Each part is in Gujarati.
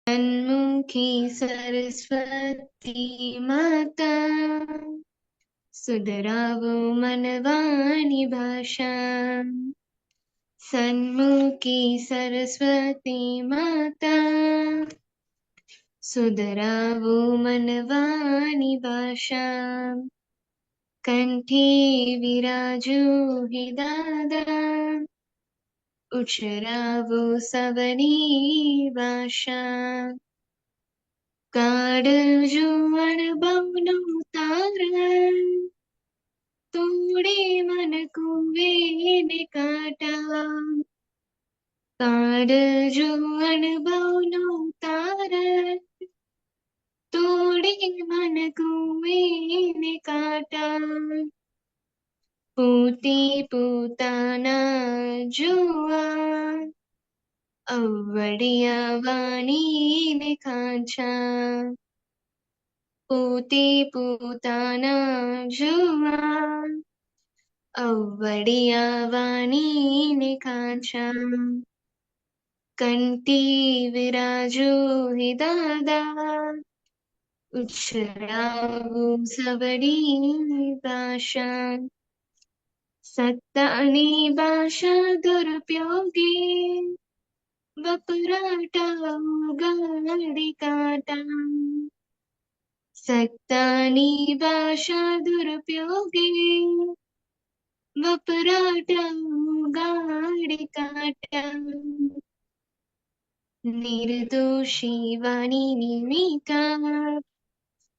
सन्मुखी सरस्वती माता सुधरावो मनवाणी भाषा। सन्मुखी सरस्वती माता सुधरावो मनवाणी भाषा। कंठे विराजो हि दादा उच्चरावो सवनी भाषा। काळजो अणबवनो तारा तोड़े मन कुंवे काटा। काळजो अणबवनो तारा तोड़े मन कुंवे काटा। पोते पोताना जुआ अवड़िया वाणी ने कांचा। पोते पोताना जुआ अवड़िया वाणी ने कांचा। कंठी विराजो हि दादा उच्चरावो सवड़ी भाषा। सत्तानी भाषा दुरुपयोगी वपराटा उगाड़ी काटा। सत्तानी भाषा दुरुपयोगी वपराटा उगाड़ी काटा। निर्दोषी वाणी निमिता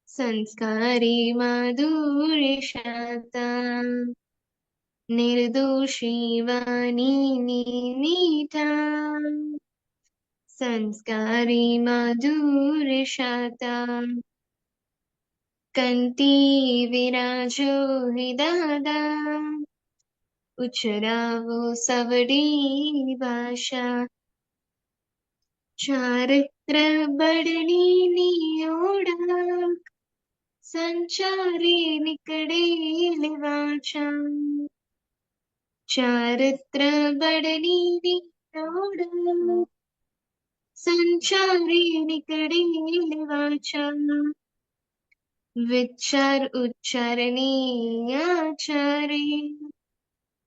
संस्कारी माधुर्य शाता। निर्दोषी वाणी निमिता संस्कारी माधुर्य शाता। कंठी विराजो हि दादा उच्चरावो सवड़ी भाषा। चारित्र बड़नी नियोड़ा संचारी निकड़े वाचा। चारित्र बड़नी नियोड़ा संचारी निकड़े वाचा। विचार उच्चारणी आचारे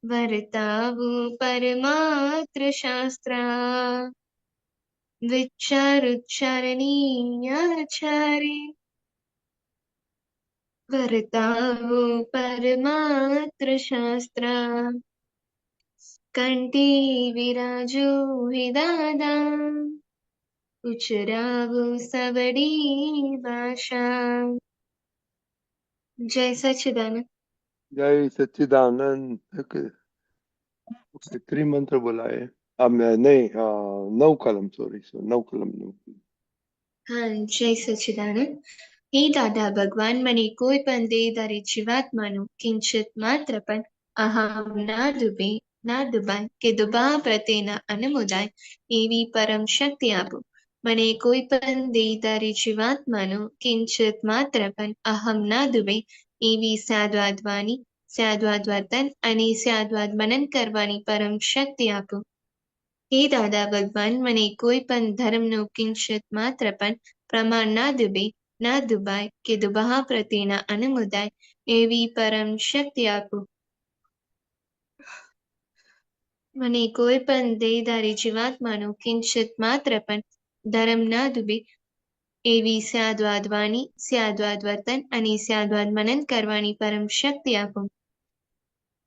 वर्तावो परमात्र शास्त्रा। विचार उच्चारणी आचारे वर्तावो परमात्र शास्त्रा। कंठी विराजो हि दादा उच्चरावो सवड़ी भाषा। जय सच्चिदानंद। जय सच्चिदानंद। उसने त्रिमंत्र बोला है। अब मैं नहीं, 9 कलम, सॉरी, 9 कलम। हाँ, जय सच्चिदानंद। हे दादा भगवान, મને કોઈ પણ દેહધારી જીવાત્માનું કિંચિત માત્ર પણ અહમ ના દુબાય કે દુબા પ્રત્યેના અનુમોદાય એવી પરમ શક્તિ આપો. મને કોઈ પણ દેહધારી જીવાત્માનું કિંચિત માત્ર પણ અહમ ના દુબે એવી સ્યાદ્વાદ વાણી, સ્યાદ્વાદ વર્તન અને સ્યાદ્વાદ મનન કરવાની પરમ શક્તિ આપો. હે દાદા ભગવાન, મને કોઈ પણ ધર્મનું કિંચિત માત્ર પણ પ્રમાણ ના દુબાય કે દુબહા પ્રત્યેના અનુમોદાય એવી પરમ શક્તિ આપો. મને કોઈ પણ દેહધારી જીવાત્માનું કિંચિત માત્ર પણ ધર્મ ના દુબે એવી સ્યાદ્વાદ વાણી, સ્યાદ્વાદ વર્તન અને સ્યાદ્વાદ મનન કરવાની પરમ શક્તિ આપો.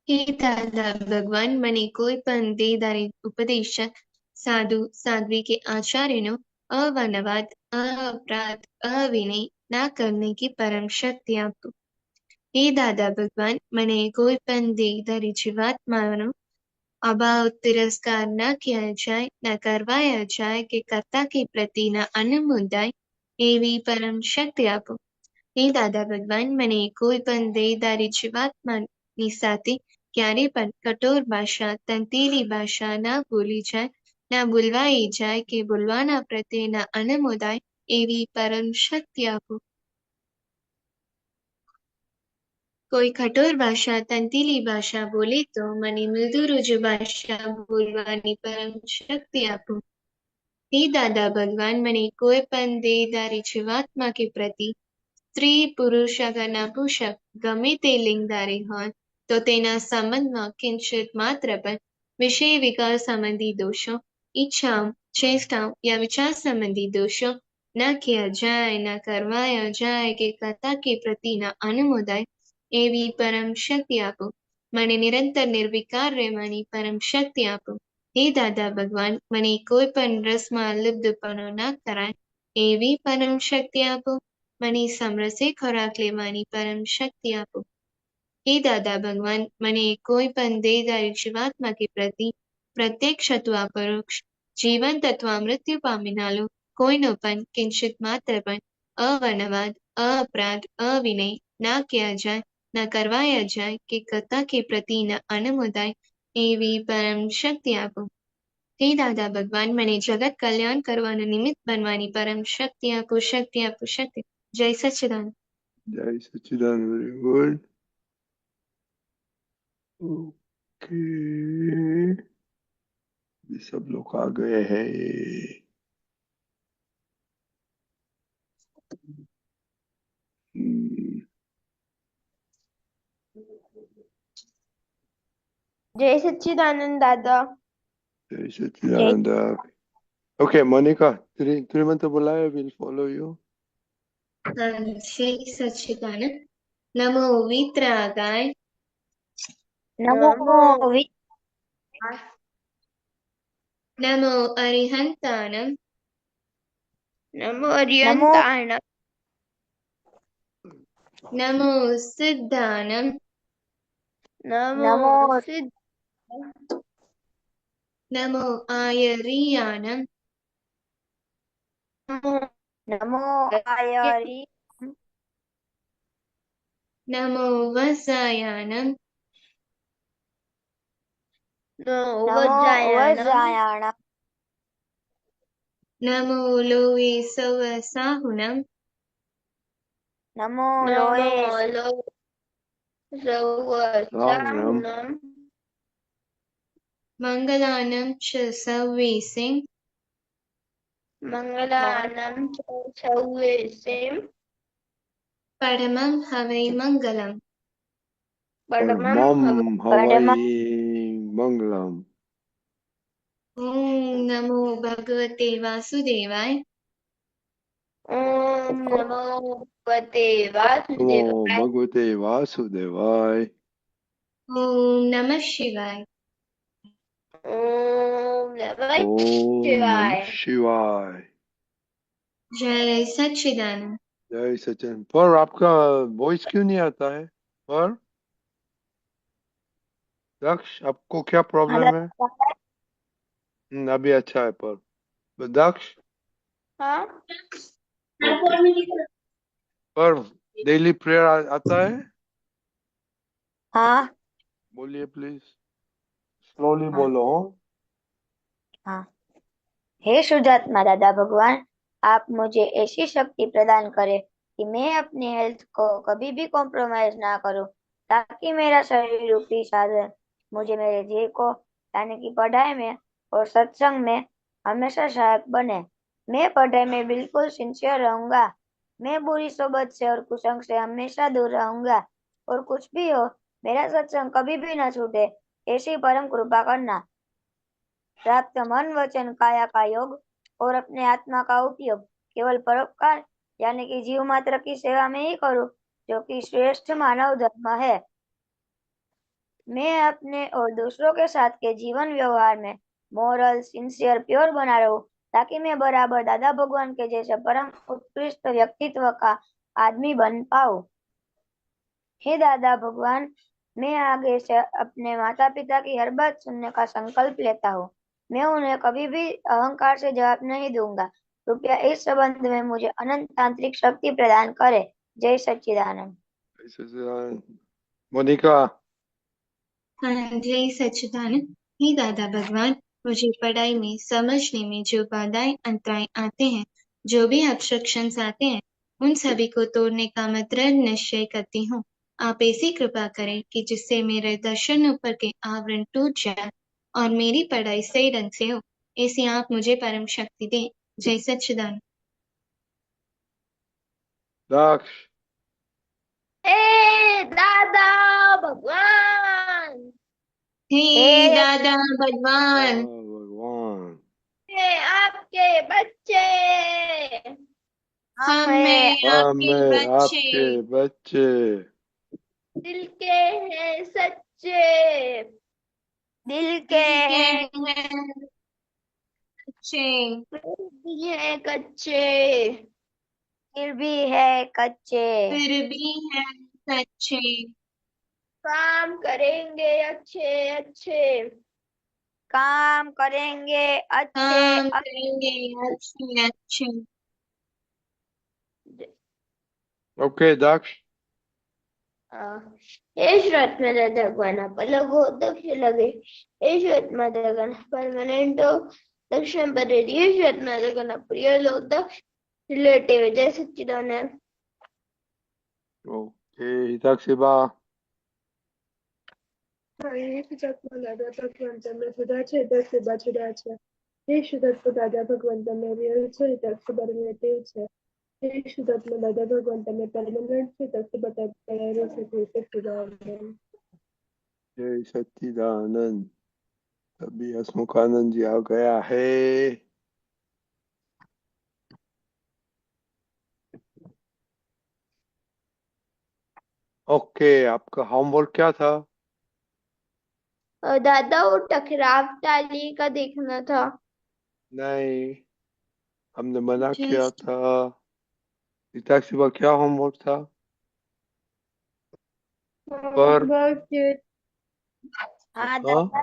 હે દાદા ભગવાન, મને કોઈ પણ દેહધારી ઉપદેશક साधु साध्वी के आचार्यों अवनवाद, अपराध, अविनय ना करने की परम शक्ति आपो. हे दादा भगवान, मने कोई पण देहधारी जीवात्माओं अभाव तिरस्कार न किया जाए, न करवाया जाए कि कर्ता के प्रति न अनुमोदाय एवी परम शक्ति आपो. हे दादा भगवान, मने कोई पण देहधारी जीवात्मानी साथे क्यारे पण कठोर भाषा, तंतेली भाषा न बोली जाए, ना बोलवाई जाए कि बोलवाना प्रत्ये ना अनुमोदाय एवी परम शक्ति आपो. कोई कठोर भाषा, तंतीली भाषा बोले तो मने मृदु रुजु भाषा बोलवानी परम शक्ति आपो. हे દાદા ભગવાન, મને કોઈ પણ દેહધારી જીવાત્મા કે પ્રતિ સ્ત્રી, પુરુષ, આગળના પુરુષક ગમે તે લિંગધારી હોય તો તેના સંબંધમાં કિંચિત માત્ર પણ વિષય વિકાર સંબંધી દોષો, ઈચ્છાઓ, ચેષ્ટાઓ या विचार संबंधी दोषों न किया जाए, न करवाया जाए કે કથા કે પ્રતિના અનુમોદાય એવી પરમ શક્તિ આપો. મને નિરંતર નિર્વિકાર રહેવાની પરમ શક્તિ આપો. હે દાદા ભગવાન, મને કોઈ પણ રસમાં લુપ્તપણો ન કરાય એવી પરમ શક્તિ આપો. મને સમરસે ખોરાક લેવાની પરમ શક્તિ આપો. હે દાદા ભગવાન, મને કોઈ પણ દેહધારી જીવાત્મા કે પ્રતિ પ્રત્યક્ષ અથવા પરોક્ષ, જીવંત અથવા મૃત્યુ પામીનાલો કોઈનો પણ કિંચિત માત્ર પણ અવર્ણવાદ, અપરાધ, અવિનય ના કિયા જાય, ના કરવાયા જાય કે કથા કે પ્રતિ ન અનુમોદાય એવી પરમ શક્તિ આપો. હે દાદા ભગવાન, મને જગત કલ્યાણ કરવાનું નિમિત્ત બનવાની પરમ શક્તિ આપો, શક્તિ આપો, શક્તિ. જય સચ્ચિદાનંદ. जय सच्चिदानंद, वेरी गुड। ओके, ये सब लोग आ गए हैं। जय सच्चिदानंद दादा। जय सच्चिदानंद। Okay, Monica, three मंत्र बुलाए, we'll follow you. જય સચ્ચિદાનંદ. નમો વિતરાગાય, नमो નમો અરિહંતાનમ, नमो अरियंताणम, નમો સિદ્ધાનમ, नमो सिद्ध, નમો આયરિયાનમ, नमो आयरी, નમો વસાયાનમ, नमो वज्रायणम, નમો લોવે સવ સાહુનમ, नमो लोए राम મંગલાનમ ચ સવ્વીસિં, मंगलानम चौवेसिम, પરમં હવૈ મંગલમ. परमं हवै मंगलम। ઓમ નમો ભગવતે વાસુદેવાય, ओम नमो भगवते नमो वासुदेवाय, भगवते वासुदेवाय। ઓમ નમઃ શિવાય. ओम नमः ओम शिवाय। नमः शिवाय। જય સચ્ચિદાનંદ. जय सचिन। पर आपका वॉइस क्यों नहीं आता है? पर दक्ष, आपको क्या प्रॉब्लम है? अभी अच्छा है पर दक्ष, हाँ, पर डेली प्रेयर आता है? हाँ, बोलिए प्लीज, स्लोली हाँ। बोलो। हाँ। हे शुद्धात्मा दादा भगवान, आप मुझे ऐसी शक्ति प्रदान करें कि मैं अपनी हेल्थ को कभी भी कॉम्प्रोमाइज ना करूं, ताकि मेरा शरीर रूपी साधन मुझे मेरे ध्येय को यानी कि पढ़ाई में और सत्संग में हमेशा सहायक बने। मैं पढ़ाई में बिल्कुल सिंसियर रहूंगा। मैं बुरी सोबत से और कुसंग से हमेशा दूर रहूंगा, और कुछ भी हो मेरा सत्संग कभी भी न छूटे, ऐसी परम कृपा करना। प्राप्त मन वचन काया का योग और अपने आत्मा का उपयोग केवल परोपकार यानी कि जीव मात्र की सेवा में ही करूं, जो कि श्रेष्ठ मानव धर्म है। मैं अपने और दूसरों के साथ के जीवन व्यवहार में मोरल, सिंसियर, प्योर बना रहूं, ताकि मैं बराबर दादा भगवान के जैसे परम उत्कृष्ट व्यक्तित्व का आदमी बन पाऊं। हे दादा भगवान, मैं आगे से अपने माता पिता की हर बात सुनने का संकल्प लेता हूँ। मैं उन्हें कभी भी अहंकार से जवाब नहीं दूंगा। कृपया इस संबंध में मुझे अनंत तांत्रिक शक्ति प्रदान करे। जय सच्चिदानंद। जय सच्चिदानंद। मोनिका, हाँ, जय सच्चिदानंद। हे दादा भगवान, मुझे पढ़ाई में, समझने में जो बाधाएं अंतराय आते हैं, जो भी ऑब्स्ट्रक्शंस आते हैं, उन सभी को तोड़ने का मैं दृढ़ निश्चय करती हूँ। आप ऐसी कृपा करें कि जिससे मेरे दर्शन ऊपर के आवरण टूट जाए और मेरी पढ़ाई सही ढंग से हो। ऐसी आप मुझे परम शक्ति दें। जय सच्चिदानंद। दक्ष, हे दादा भगवान, हे हे दादा भगवान, भगवान, हे आपके बच्चे, हम है हैं आपके हमें बच्चे, आपके बच्चे, दिल के हैं सच्चे, दिल के दिल के हैं हैं बच्चे, फिर भी है कच्चे, फिर भी है कच्चे, फिर भी हैं सच्चे, काम करेंगे अच्छे अच्छे, काम करेंगे अच्छे काम करेंगे अच्छे अच्छे। ओके दक्ष, ईश्वत में दादा पलगो दक्ष लगे, ईश्वत में दादा परमानेंटो दक्षिण पर ईश्वत में दादा प्रिय लो दक्ष रिलेटिव जय सच्चिदानंद। ओके हिताक्षी बा, એક જાતમાં દાદા ભગવાન તમે જુદા છે દસ સેવા જુદા છે એ શુદ્ધત્વ દાદા ભગવાન તમે રિયલ છે દસ ખબર રિલેટિવ છે એ શુદ્ધત્વ દાદા ભગવાન તમે પરમેનન્ટ છે દસ બતા કરાયેલું છે તે સચ્ચિદાનંદ। जय सच्चिदानंद। अभी हसमुखानंद जी आ गया है। ओके, आपका होमवर्क क्या था? दादा वो टकराव टाली का देखना था। नहीं, हमने मना जय किया था। हिताक्षी बा क्या होमवर्क था? पर हाँ हाँ, दादा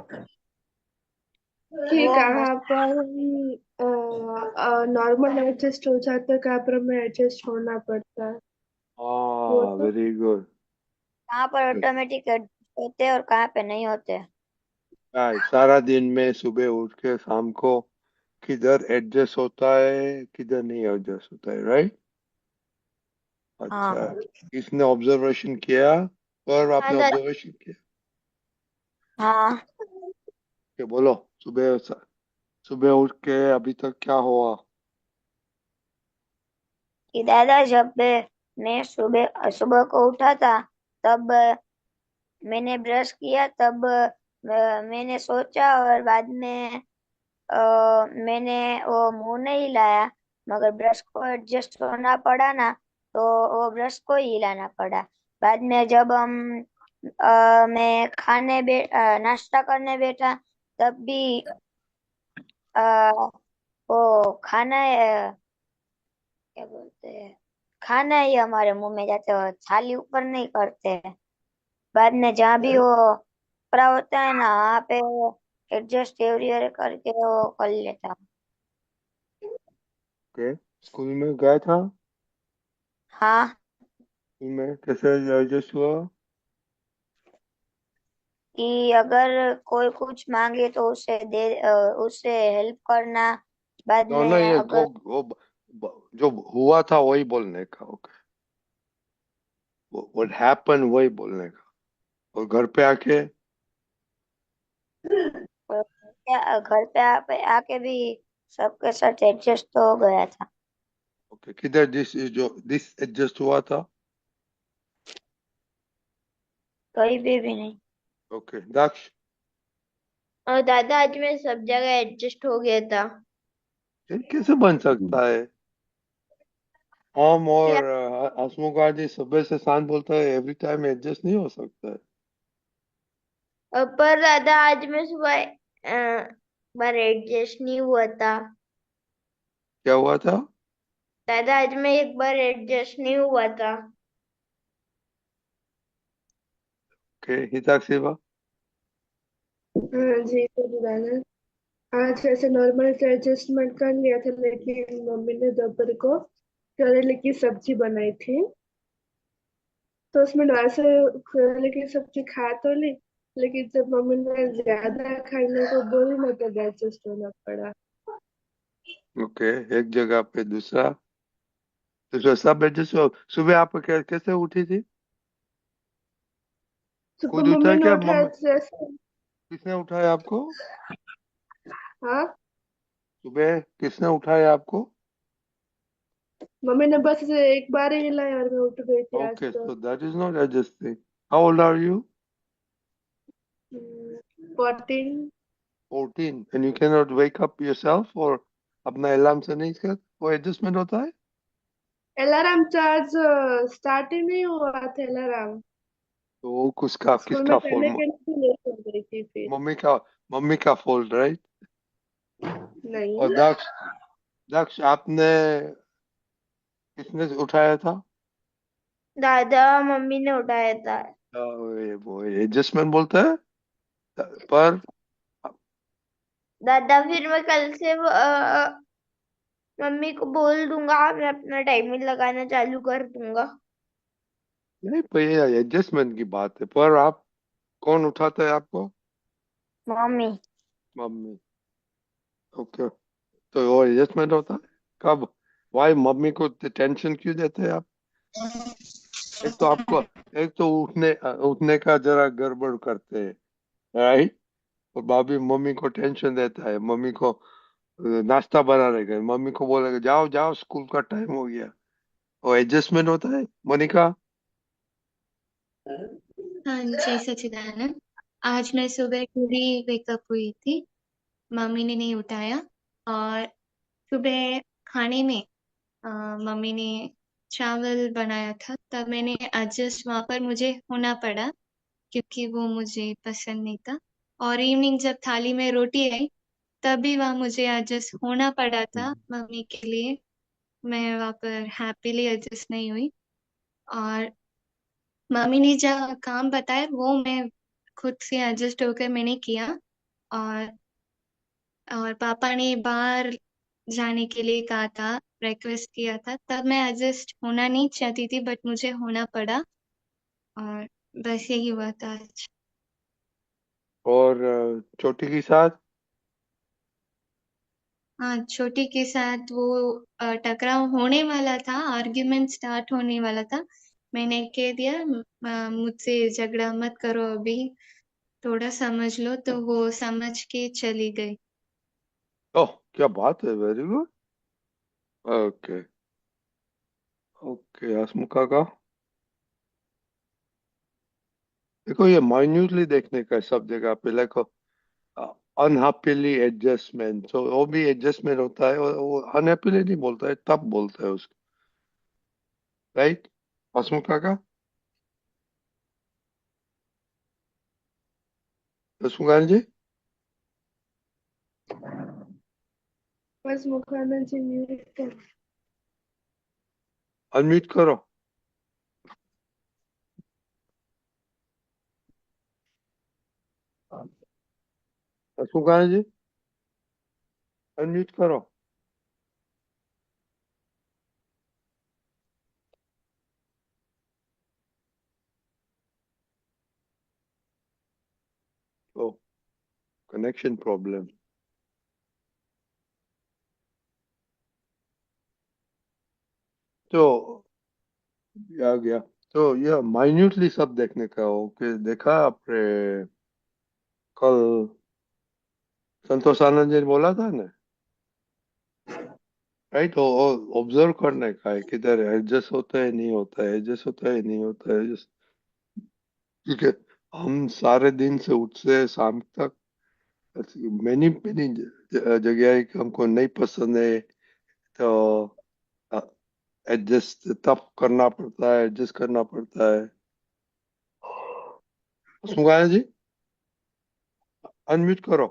कि वो कहाँ पर नॉर्मल एडजस्ट हो जाता है कहाँ पर हमें एडजस्ट होना पड़ता है वो तो वेरी गुड। कहाँ पर ऑटोमेटिक होते हैं और कहाँ पे नहीं होते। सारा दिन में सुबह उठ के शाम को किधर एडजस्ट होता है किधर नहीं एडजस्ट होता है, राइट? अच्छा, हाँ इसने ऑब्जर्वेशन किया, पर हाँ आपने दादा ऑब्जर्वेशन किया हाँ कि बोलो सुबह सुबह उठ के अभी तक क्या हुआ? कि दादा जब मैं सुबह सुबह को उठा था तब मैंने ब्रश किया तब मैंने सोचा और बाद में मैंने वो मुंह नहीं हिलाया मगर ब्रश को एडजस्ट होना पड़ा ना तो वो ब्रश को ही हिलाना पड़ा। बाद में जब मैं नाश्ता करने बैठा तब भी अ, वो खाना क्या बोलते हैं खाना ही हमारे मुंह में जाते हो थाली ऊपर नहीं करते हैं। बाद में जहाँ भी वो कपड़ा होता है ना वहाँ पे एडजस्ट एवरीवेयर करके वो कर लेता हूँ। ओके, स्कूल में गया था? हाँ स्कूल में कैसे एडजस्ट हुआ? कि अगर कोई कुछ मांगे तो उससे हेल्प करना। बाद नो में नो, ये अगर जो हुआ था वही बोलने का। ओके, व्हाट हैपन वही बोलने का। और घर पे आके घर पे आके भी सबके साथ एडजस्ट तो हो गया था। ओके, किधर दिस एडजस्ट हुआ था? कहीं भी नहीं। ओके दक्ष, और दादा आज मैं सब जगह एडजस्ट हो गया था। ये कैसे बन सकता है? हम और हसमुख आदि सुबह से शांत बोलता है, एवरी टाइम एडजस्ट नहीं हो सकता है। पर दादा आज मैं सुबह बार एडजस्ट नहीं हुआ था। क्या हुआ था? दादा आज मैं एक बार एडजस्ट नहीं हुआ था। ओके हिताक्षी बा, हाँ जी सच्चिदानंद। आज ऐसे नॉर्मल से एडजस्टमेंट कर लिया था लेकिन मम्मी ने दोपहर को करेले की सब्जी बनाई थी तो उसमें वैसे करेले की सब्जी खा तो ली लेकिन जब मम्मी ने ज्यादा खाने को बोली ना तो एडजस्ट होना पड़ा। ओके, एक जगह पे दूसरा दूसरा सब एडजस्ट हुआ। सुबह आप कैसे उठी थी? सुबह खुद उठा मम्मी ने क्या? उठाया जैसे। किसने उठाया आपको? हाँ सुबह किसने उठाया आपको? मम्मी ने बस से एक बार ही हिलाया और मैं उठ गई थी आज Okay, तो। so that is not adjusting. How old are you? 14। 14. And you cannot wake up yourself or अपना अलार्म से नहीं कर वो एडजस्टमेंट होता है? अलार्म चार्ज स्टार्ट ही नहीं हुआ था अलार्म। तो किसका स्कूल में किसका चढ़ने फॉल्ट? के लिए लेट हो गई थी फिर। मम्मी का मम्मी का फॉल्ट, राइट? और नहीं। दक्ष दक्ष आपने किसने उठाया था? दादा मम्मी ने उठाया था। वो एडजस्टमेंट बोलता है। पर दादा फिर मैं कल से मम्मी को बोल दूंगा, मैं अपना टाइमिंग लगाना चालू कर दूंगा। नहीं, पर ये एडजस्टमेंट की बात है। पर आप कौन उठाता है आपको? मम्मी। मम्मी। ओके। तो वो एडजस्टमेंट होता है कब? वाई मम्मी को टेंशन क्यों देते हैं आप? एक तो आपको एक तो उठने का जरा गड़बड़ करते हैं, राइट? और भाभी मम्मी को टेंशन देता है, मम्मी को नाश्ता बनाने का, मम्मी को बोलेगा जाओ जाओ स्कूल का टाइम हो गया। वो एडजस्टमेंट होता है, मोनिका? हाँ जी सचिदानंद। आज मैं सुबह थोड़ी वेकअप हुई थी, मम्मी ने नहीं उठाया। और सुबह खाने में मम्मी ने चावल बनाया था, तब मैंने एडजस्ट वहाँ पर मुझे होना पड़ा क्योंकि वो मुझे पसंद नहीं था। और इवनिंग जब थाली में रोटी आई तब भी वहाँ मुझे एडजस्ट होना पड़ा था मम्मी के लिए। मैं वहाँ पर हैप्पीली एडजस्ट नहीं हुई। और मम्मी ने जहाँ काम बताया वो मैं खुद से एडजस्ट होकर मैंने किया। और और पापा ने बाहर जाने के लिए कहा था, रिक्वेस्ट किया था, तब मैं एडजस्ट होना नहीं चाहती थी बट मुझे होना पड़ा। और बस यही हुआ था आज। और छोटी के साथ? हाँ, छोटी के साथ वो टकराव होने वाला था, आर्ग्यूमेंट स्टार्ट होने वाला था। मैंने कह दिया मुझसे झगड़ा मत करो अभी, थोड़ा समझ लो, तो वो समझ के चली गई। ओह, क्या बात है, वेरी गुड। ओके। ओके, हसमुखा का देखो, ये माइन्यूटली देखने का है सब जगह पे। लाइक अनहैप्पीली एडजस्टमेंट, तो वो भी एडजस्टमेंट होता है, और वो अनहैप्पीली नहीं बोलता है, तब बोलता है उसको, राइट? हसमुखा का हसमुखा जी, बस मुखाना जी म्यूट कर। अनम्यूट करो। हसमुखा जी, अनम्यूट करो। ओ, कनेक्शन प्रॉब्लम। तो आ गया। तो यह माइन्यूटली सब देखने का हो कि देखा आपने कल संतोष आनंद जी ने बोला था ना, राइट? तो ऑब्जर्व करने का है, किधर एडजस्ट होता है नहीं होता है, एडजस्ट होता है नहीं होता है, क्योंकि हम सारे दिन से उठ से शाम तक मैनी मैनी जगह है कि हमको नहीं पसंद है, तो एडजस्ट तब करना पड़ता है, एडजस्ट करना पड़ता है। सुगाया जी, अनम्यूट करो।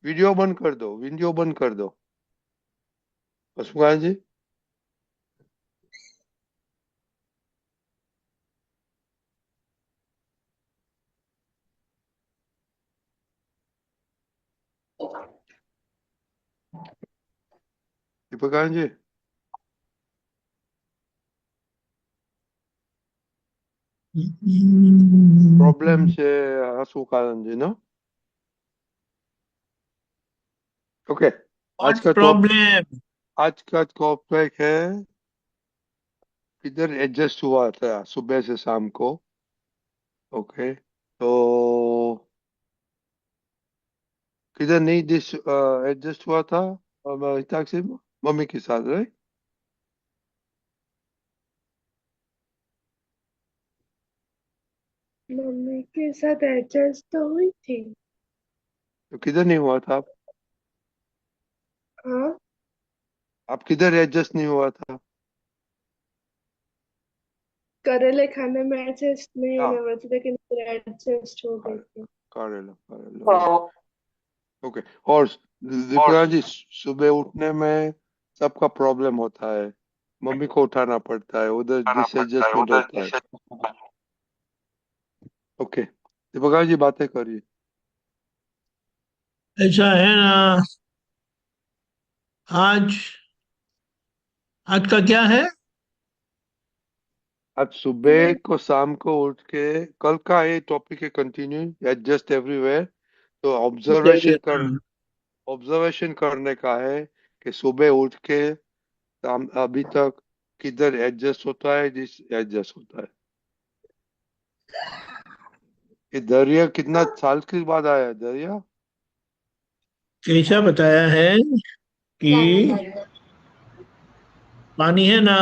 वीडियो बंद कर दो, वीडियो बंद कर दो। सुगाया जी, दीपक जी, प्रॉब्लम से सुखानंद जी ना। ओके। आज What का टॉप problem? आज का टॉपिक है किधर एडजस्ट हुआ था सुबह से शाम को। ओके। तो किधर नहीं डिश एडजस्ट हुआ था हिताक्षी मम्मी के साथ, राइट? मम्मी के साथ एडजस्ट तो हुई थी। तो किधर नहीं हुआ था हाँ, आप किधर एडजस्ट नहीं हुआ था? करेले खाने में एडजस्ट नहीं हाँ, होने वाली थी, लेकिन एडजस्ट हो गई करे थी। करेला करेला, ओके। और दिपरा जी, सुबह उठने में सबका प्रॉब्लम होता है, मम्मी को उठाना पड़ता है, उधर डिसएडजस्टमेंट होता है। ओके, दीपका जी बातें करिए। ऐसा है ना। आज आज का क्या है? आज सुबह को शाम को उठ के कल का ये टॉपिक है, कंटिन्यू एडजस्ट एवरीवेयर। तो हाँ, ऑब्जर्वेशन करने का है कि सुबह उठ के शाम अभी तक किधर एडजस्ट होता है, जिस एडजस्ट होता है। ये दरिया कितना साल के बाद आया है दरिया? कैसा बताया है कि पानी है ना,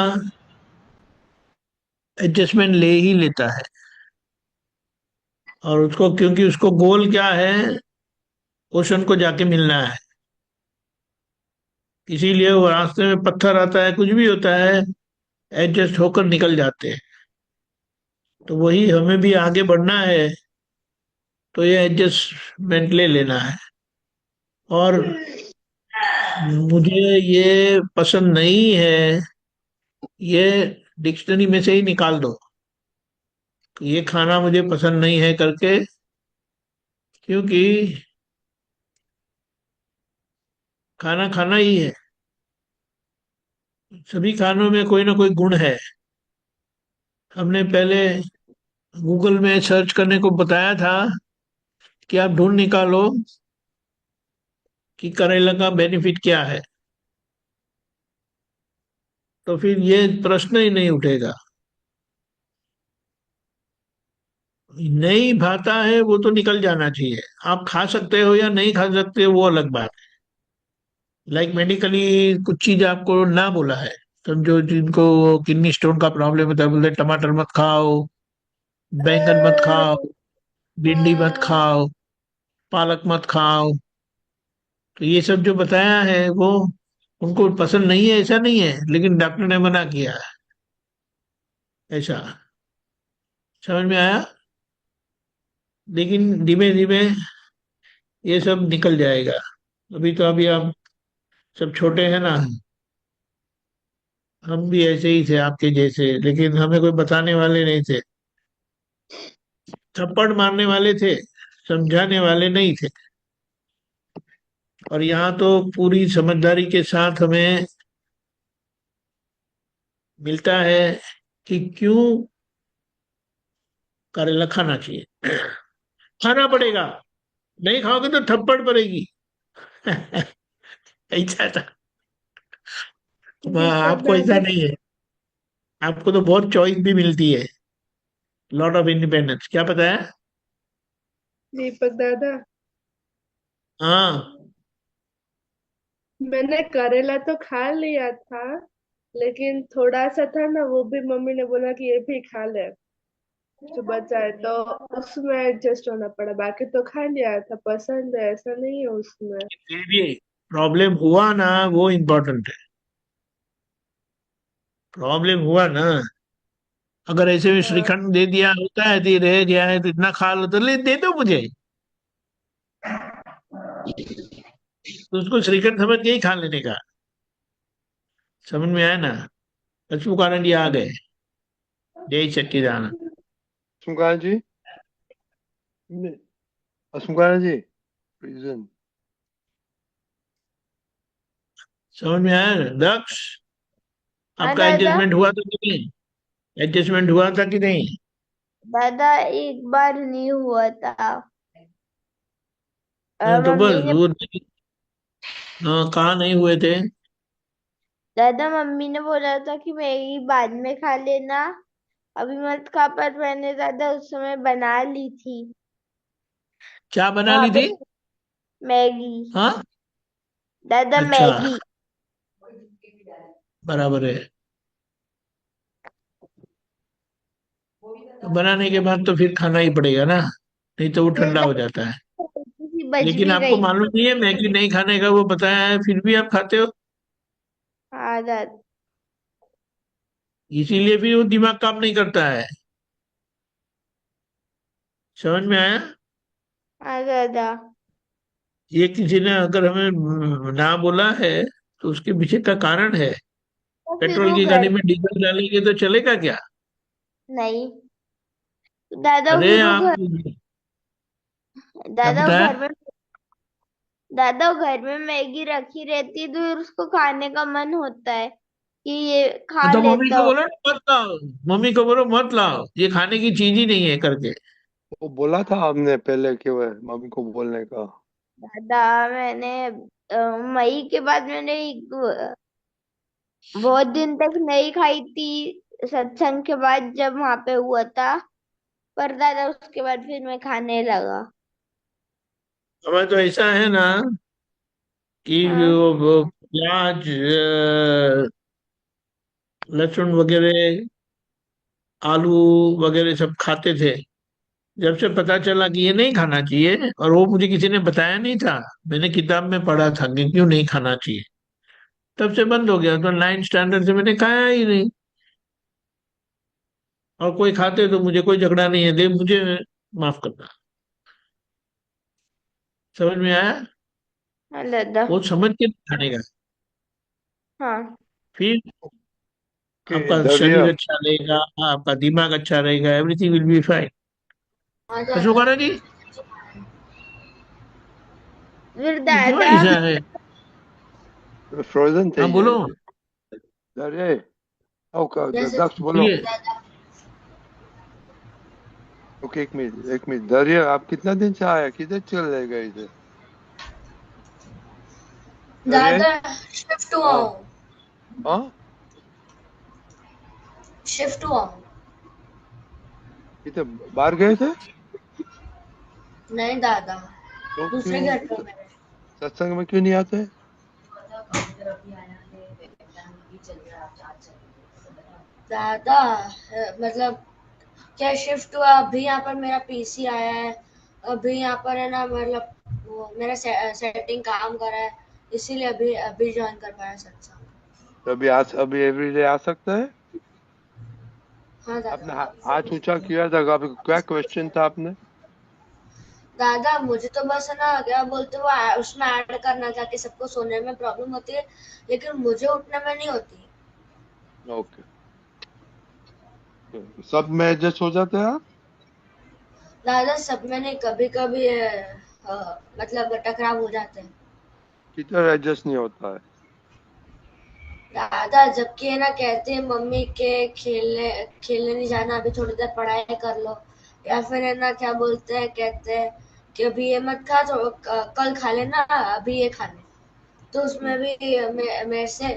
एडजस्टमेंट ले ही लेता है। और उसको, क्योंकि उसको गोल क्या है, ओशन को जाके मिलना है। इसीलिए वो रास्ते में पत्थर आता है, कुछ भी होता है, एडजस्ट होकर निकल जाते हैं। तो वही हमें भी आगे बढ़ना है, तो ये एडजस्टमेंट ले लेना है। और मुझे ये पसंद नहीं है, ये डिक्शनरी में से ही निकाल दो। ये खाना मुझे पसंद नहीं है करके, क्योंकि खाना खाना ही है। सभी खानों में कोई ना कोई गुण है। हमने पहले गूगल में सर्च करने को बताया था कि आप ढूंढ निकालो कि करेला का बेनिफिट क्या है, तो फिर ये प्रश्न ही नहीं उठेगा। नहीं भाता है वो तो निकल जाना चाहिए। आप खा सकते हो या नहीं खा सकते हो, वो अलग बात है। लाइक मेडिकली कुछ चीज आपको ना बोला है, समझो जिनको किडनी स्टोन का प्रॉब्लम होता है, बोलते हैं, टमाटर मत खाओ, बैंगन मत खाओ, भिंडी मत खाओ, पालक मत खाओ। तो ये सब जो बताया है वो उनको पसंद नहीं है, ऐसा नहीं है, लेकिन डॉक्टर ने मना किया है। ऐसा समझ में आया? लेकिन धीमे धीमे ये सब निकल जाएगा। अभी आप सब छोटे हैं ना, हम भी ऐसे ही थे आपके जैसे, लेकिन हमें कोई बताने वाले नहीं थे, थप्पड़ मारने वाले थे, समझाने वाले नहीं थे। और यहाँ तो पूरी समझदारी के साथ हमें मिलता है कि क्यों करेला खाना चाहिए। खाना पड़ेगा, नहीं खाओगे तो थप्पड़ पड़ेगी। ऐसा था। दीपक आपको ऐसा दादा, नहीं है, आपको तो बहुत चॉइस भी मिलती है, लॉट ऑफ इंडिपेंडेंस। क्या पता है? दीपक दादा, हाँ। मैंने करेला तो खा लिया था, लेकिन थोड़ा सा था ना, वो भी मम्मी ने बोला कि ये भी खा ले, जो बचा है तो उसमें एडजस्ट होना पड़ा। बाकी तो खा लिया था, पसंद है, ऐसा नहीं है उसमें। फिर भी प्रॉब्लम हुआ ना, वो इम्पोर्टेंट है। प्रॉब्लम हुआ ना। अगर ऐसे में हाँ, श्रीखंड दे दिया होता है, दे रह दिया है तो इतना खा लो, तो ले दे दो मुझे, तो उसको श्रीखंड समझ के ही खा लेने का। समझ में आया ना? लक्ष्मीकानंद जी आ गए, जय सच्चिदानंद। सुमकान जी, सुमकान जी, प्रेजेंट। समझ में आया ना दक्ष? हाँ आपका दादा। एडजस्टमेंट हुआ था कि नहीं? एडजस्टमेंट हुआ था कि नहीं? दादा एक बार नहीं हुआ था। हाँ, तो मम्मी बस ने वो हाँ, कहाँ नहीं हुए थे? दादा मम्मी ने बोला था कि मैगी बाद में खा लेना, अभी मत खा, पर मैंने दादा उस समय बना ली थी। क्या बना वहां ली पे थी? मैगी। हाँ, दादा अच्छा, मैगी। बराबर है। तो बनाने के बाद तो फिर खाना ही पड़ेगा ना, नहीं तो वो फिर ठंडा हो दादा जाता है। किसी बच लेकिन भी आपको गई। मालूम नहीं है मैगी नहीं खाने का वो बताया है, फिर भी आप खाते हो। हाँ दादा। इसीलिए फिर वो दिमाग काम नहीं करता है। समझ में आया? हाँ दादा। ये किसी ने अगर हमें ना बोला है तो उसके पीछे का कारण है। तो फिर पेट्रोल वो की गाड़ी घर में डीजल डालेंगे तो चलेगा क्या? नहीं। दादा अरे फिर वो आप घर क्या दादा वो बताया? घर में दादा वो घर में मैगी रखी रहती है तो फिर उसको खाने का मन होता है कि ये खा तो मम्मी लेता को हूँ। बोलो ना मत लाओ, मम्मी को बोलो मत लाओ, ये खाने की चीज ही नहीं है करके। वो बोला था आपने पहले कि वो मम्मी को बोलने का। दादा मैंने मई के बाद मैंने बहुत दिन तक नहीं खाई थी सत्संग के बाद जब वहां पे हुआ था। पर दादा उसके बाद फिर मैं खाने लगा। हमें तो ऐसा है ना कि हाँ वो प्याज लहसुन वगैरह आलू वगैरह सब खाते थे। जब से पता चला कि ये नहीं खाना चाहिए, और वो मुझे किसी ने बताया नहीं था, मैंने किताब में पढ़ा था कि क्यों नहीं खाना चाहिए, तब से बंद हो गया। तो 9 स्टैंडर्ड से मैंने खाया ही नहीं। और कोई खाते तो मुझे कोई झगड़ा नहीं है, दे मुझे, माफ करना। समझ में आया? हाँ दादा। वो समझ के खाने का, हाँ फिर कि आपका दरिया शरीर अच्छा रहेगा, आपका दिमाग अच्छा रहेगा, एवरीथिंग विल बी फाइन। हाँ अशोक दादा। आना जी, फिर ये क्यों दादा ऐसा है? फ्रोजन हाँ થઈ बोलो। જાય છે દરિયા ઓકે जैसे दक्ष बोलो। बोलिए। ओके एक मिनट दरिया आप कितना दिन से आया किधर चले गए थे दरिया। दादा शिफ्ट हुआ हाँ हूँ। हाँ शिफ्ट हुआ हूँ। कितने बाहर गए थे नहीं दादा तो दूसरे घर पे क्यों हूँ मेरे। सत्संग में क्यों नहीं आते। दादा मतलब क्या शिफ्ट हुआ अभी यहाँ पर मेरा पीसी आया है। अभी यहाँ पर है ना मतलब वो मेरा सेटिंग काम कर रहा है। इसीलिए अभी अभी ज्वाइन कर पाया सत्संग। तो अभी एवरीडे आ सकता है। हाँ आपने दादा। हाथ ऊंचा किया था आपको क्या क्वेश्चन था आपने। दादा मुझे तो बस है ना क्या बोलते वो उसमें ऐड करना था कि सबको सोने में प्रॉब्लम होती है लेकिन मुझे उठने में नहीं होती। ओके सब में एडजस्ट हो जाते हैं आप। दादा सब में नहीं कभी कभी मतलब टकराव हो जाते हैं। किधर एडजस्ट नहीं होता है। दादा जबकि है ना कहते हैं मम्मी के खेलने खेलने नहीं जाना अभी थोड़ी देर पढ़ाई कर लो। या फिर है ना क्या बोलते हैं कहते हैं कि अभी ये मत खा तो कल खा लेना अभी ये खा ले। तो उसमें भी मेरे से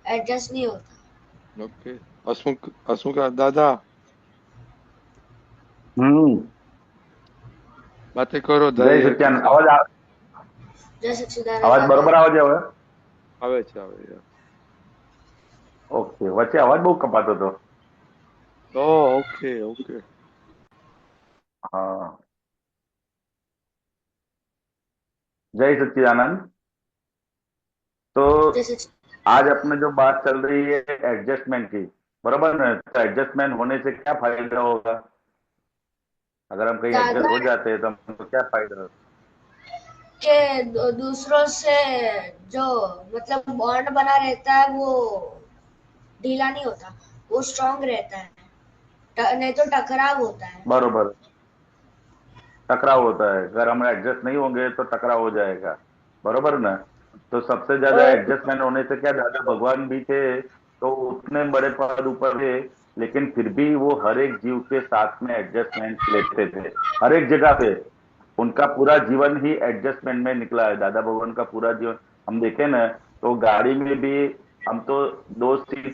एडजस्ट नहीं होता। ओके हसमुख हसमुख का दादा हम्म। बातें करो જય દરિયા के સત્યાનંદ साथ। जय सच्चिदानंद અવાજ दादा। બરોબર આવે છે હવે? આવે છે આવે છે। ઓકે, વચ્ચે અવાજ બહુ કપાતો હતો. ઓ ઓકે ઓકે હા. जय सच्चिदानंद। तो जय सच्चिदानंद। आज अपने जो बात चल रही है एडजस्टमेंट की, बरोबर ना? तो एडजस्टमेंट होने से क्या फायदा होगा? अगर हम कहीं एडजस्ट दादा हो जाते हैं तो हमको क्या फायदा होगा? के दूसरों से जो मतलब बॉन्ड बना रहता है वो ढीला नहीं होता। वो स्ट्रांग रहता है। नहीं तो टकराव होता है। बरोबर, टकराव होता है। अगर हम एडजस्ट नहीं होंगे तो टकराव हो जाएगा, बरोबर ना? तो सबसे ज्यादा और एडजस्टमेंट होने से क्या, दादा भगवान भी थे तो उतने बड़े पद ऊपर थे, लेकिन फिर भी वो हर एक जीव के साथ में एडजस्टमेंट लेते थे, हर एक जगह पे। उनका पूरा जीवन ही एडजस्टमेंट में निकला है, दादा भगवान का पूरा जीवन। हम देखें ना तो गाड़ी में भी हम तो दो सीट,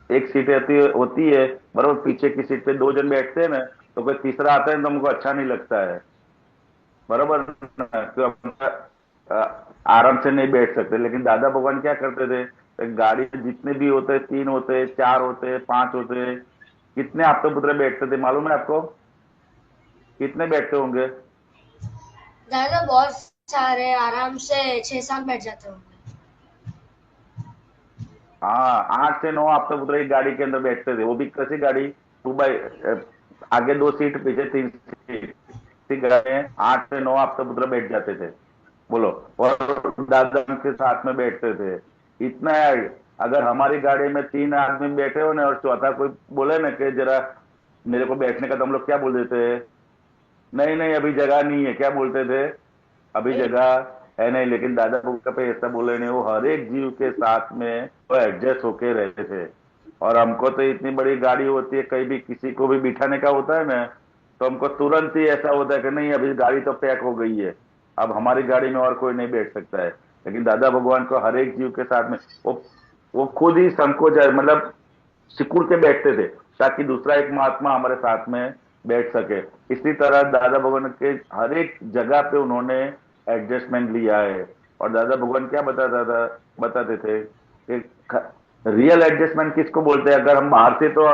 एक सीट होती है, बराबर। पीछे की सीट पे दो जन बैठते हैं ना, तो कोई तीसरा आता है तो हमको अच्छा नहीं लगता है। बराबर ना, तो आराम से नहीं बैठ सकते। लेकिन दादा भगवान क्या करते थे, गाड़ी में जितने भी होते, 3 होते, 4 होते, 5 होते, कितने आपके पुत्र बैठते थे मालूम है आपको? कितने बैठते होंगे? दादा बहुत सारे, आराम से 6-7 बैठ जाते होंगे। हाँ, 8 से 9 आपके पुत्र एक गाड़ी के अंदर बैठते थे। वो भी कैसी गाड़ी? 2 बाई, आगे 2 सीट, पीछे 3 सीट, इसी गाड़ी में 8 से 9 आपके पुत्र बैठ जाते थे। बोलो। और दादा के साथ में बैठते थे। इतना है, अगर हमारी गाड़ी में 3 आदमी बैठे हो ना और चौथा कोई बोले ना कि जरा मेरे को बैठने का, तो हम लोग क्या बोल देते हैं? नहीं नहीं, अभी जगह नहीं है। क्या बोलते थे? अभी जगह है नहीं। लेकिन दादा बुक्का पे ऐसा बोले नहीं, वो हर एक जीव के साथ में वो एडजस्ट होके रहते थे। और हमको तो इतनी बड़ी गाड़ी होती है, कहीं भी किसी को भी बिठाने का होता है ना, तो हमको तुरंत ही ऐसा होता है कि नहीं, अभी गाड़ी तो पैक हो गई है, अब हमारी गाड़ी में और कोई नहीं बैठ सकता है। लेकिन दादा भगवान को हर एक जीव के साथ में वो खुद ही संकोच है, मतलब सिकुड़ के बैठते थे, ताकि दूसरा एक महात्मा हमारे साथ में बैठ सके। इसी तरह दादा भगवान के हर एक जगह पे उन्होंने एडजस्टमेंट लिया है। और दादा भगवान क्या बताते थे कि रियल एडजस्टमेंट किसको बोलते हैं? अगर हम बाहर से तो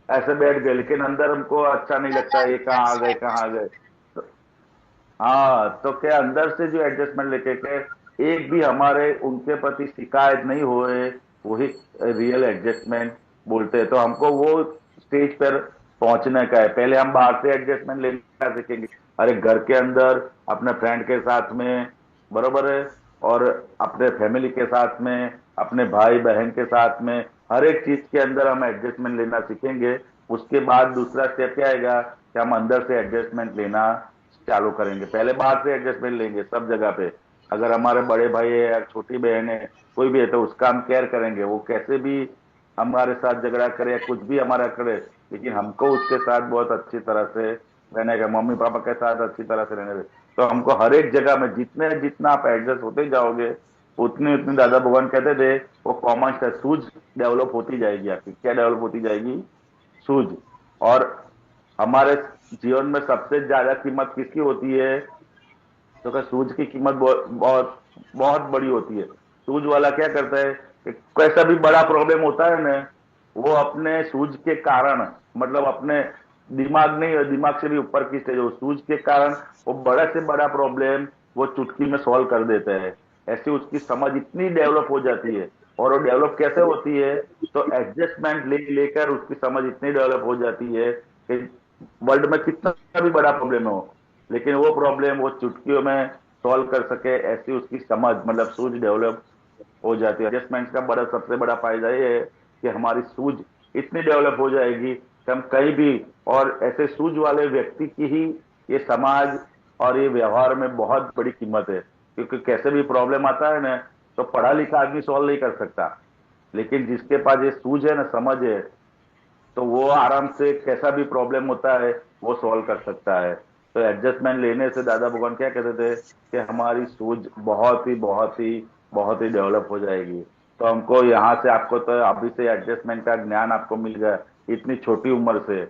ऐसे बैठ गए, लेकिन अंदर हमको अच्छा नहीं लगता, ये कहाँ आ गए, कहाँ आ गए। तो, हाँ, तो क्या अंदर से जो एडजस्टमेंट लेके के एक भी हमारे उनके प्रति शिकायत नहीं होए, वही रियल एडजस्टमेंट बोलते हैं। तो हमको वो स्टेज पर पहुंचने का है। पहले हम बाहर से एडजस्टमेंट लेना सीखेंगे, अरे घर के अंदर अपने फ्रेंड के साथ में, बरोबर है, और अपने फैमिली के साथ में, अपने भाई बहन के साथ में, हर एक चीज के अंदर हम एडजस्टमेंट लेना सीखेंगे। उसके बाद दूसरा स्टेप क्या आएगा कि हम अंदर से एडजस्टमेंट लेना चालू करेंगे। पहले बाहर से एडजस्टमेंट लेंगे सब जगह पे। अगर हमारे बड़े भाई है या छोटी बहन है, कोई भी है, तो उसका हम केयर करेंगे। वो कैसे भी हमारे साथ झगड़ा करे या कुछ भी हमारा करे, लेकिन हमको उसके साथ बहुत अच्छी तरह से रहने का, मम्मी पापा के साथ अच्छी तरह से रहने का। तो हमको हर एक जगह में जितने जितना आप एडजस्ट होते जाओगे, उतनी उतनी दादा भगवान कहते थे वो कॉमन से सूझ डेवलप होती जाएगी आपकी। क्या डेवलप होती जाएगी? सूझ। और हमारे जीवन में सबसे ज्यादा कीमत किसकी होती है? तो क्या सूझ की कीमत बहुत बहुत बहुत बड़ी होती है। सूझ वाला क्या करता है कि कैसा भी बड़ा प्रॉब्लम होता है ना, वो अपने सूझ के कारण, मतलब अपने दिमाग नहीं, दिमाग से भी ऊपर की स्टेज, वो सूझ के कारण वो बड़ा से बड़ा प्रॉब्लम वो चुटकी में सॉल्व कर देते हैं। ऐसी उसकी समझ इतनी डेवलप हो जाती है। और वो डेवलप कैसे होती है? तो एडजस्टमेंट लेकर उसकी समझ इतनी डेवलप हो जाती है कि वर्ल्ड में कितना भी बड़ा प्रॉब्लम हो, लेकिन वो प्रॉब्लम वो चुटकियों में सॉल्व कर सके, ऐसी उसकी समझ, मतलब सूझ डेवलप हो जाती है। एडजस्टमेंट का बड़ा सबसे बड़ा फायदा ये है कि हमारी सूझ इतनी डेवलप हो जाएगी कि हम कहीं भी, और ऐसे सूझ वाले व्यक्ति की ही ये समाज और ये व्यवहार में बहुत बड़ी कीमत है। क्योंकि कैसे भी प्रॉब्लम आता है ना, तो पढ़ा लिखा आदमी सॉल्व नहीं कर सकता, लेकिन जिसके पास ये सूझ है ना, समझ है, तो वो आराम से कैसा भी प्रॉब्लम होता है वो सॉल्व कर सकता है। तो एडजस्टमेंट लेने से दादा भगवान क्या कहते थे कि हमारी सूझ बहुत ही बहुत ही बहुत ही डेवलप हो जाएगी। तो हमको यहाँ से, आपको तो अभी से एडजस्टमेंट का ज्ञान आपको मिल गया इतनी छोटी उम्र से।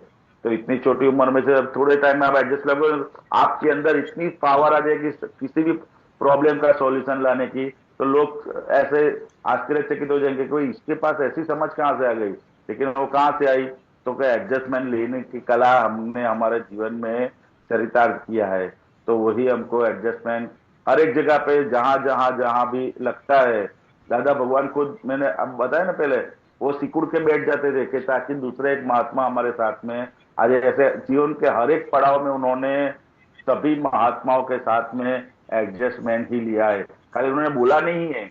तो इतनी छोटी उम्र में से अब थोड़े टाइम में आप एडजस्ट लगो, आपके अंदर इतनी पावर आ जाएगी किसी भी प्रॉब्लम का सॉल्यूशन लाने की। तो लोग ऐसे आश्चर्यचकित हो जाएंगे, कोई इसके पास ऐसी समझ कहाँ से आ गई। लेकिन वो कहाँ से आई? तो क्या एडजस्टमेंट लेने की कला हमने हमारे जीवन में चरितार्थ किया है। तो वही हमको एडजस्टमेंट हर एक जगह पे, जहां जहां जहां भी लगता है, दादा भगवान खुद, मैंने अब बताया ना पहले, वो सिकुड़ के बैठ जाते थे कि ताकि दूसरे एक महात्मा हमारे साथ में आज ऐसे जीवन के हर एक पड़ाव में उन्होंने सभी महात्माओं के साथ में एडजस्टमेंट ही लिया है। खाली उन्होंने बोला नहीं है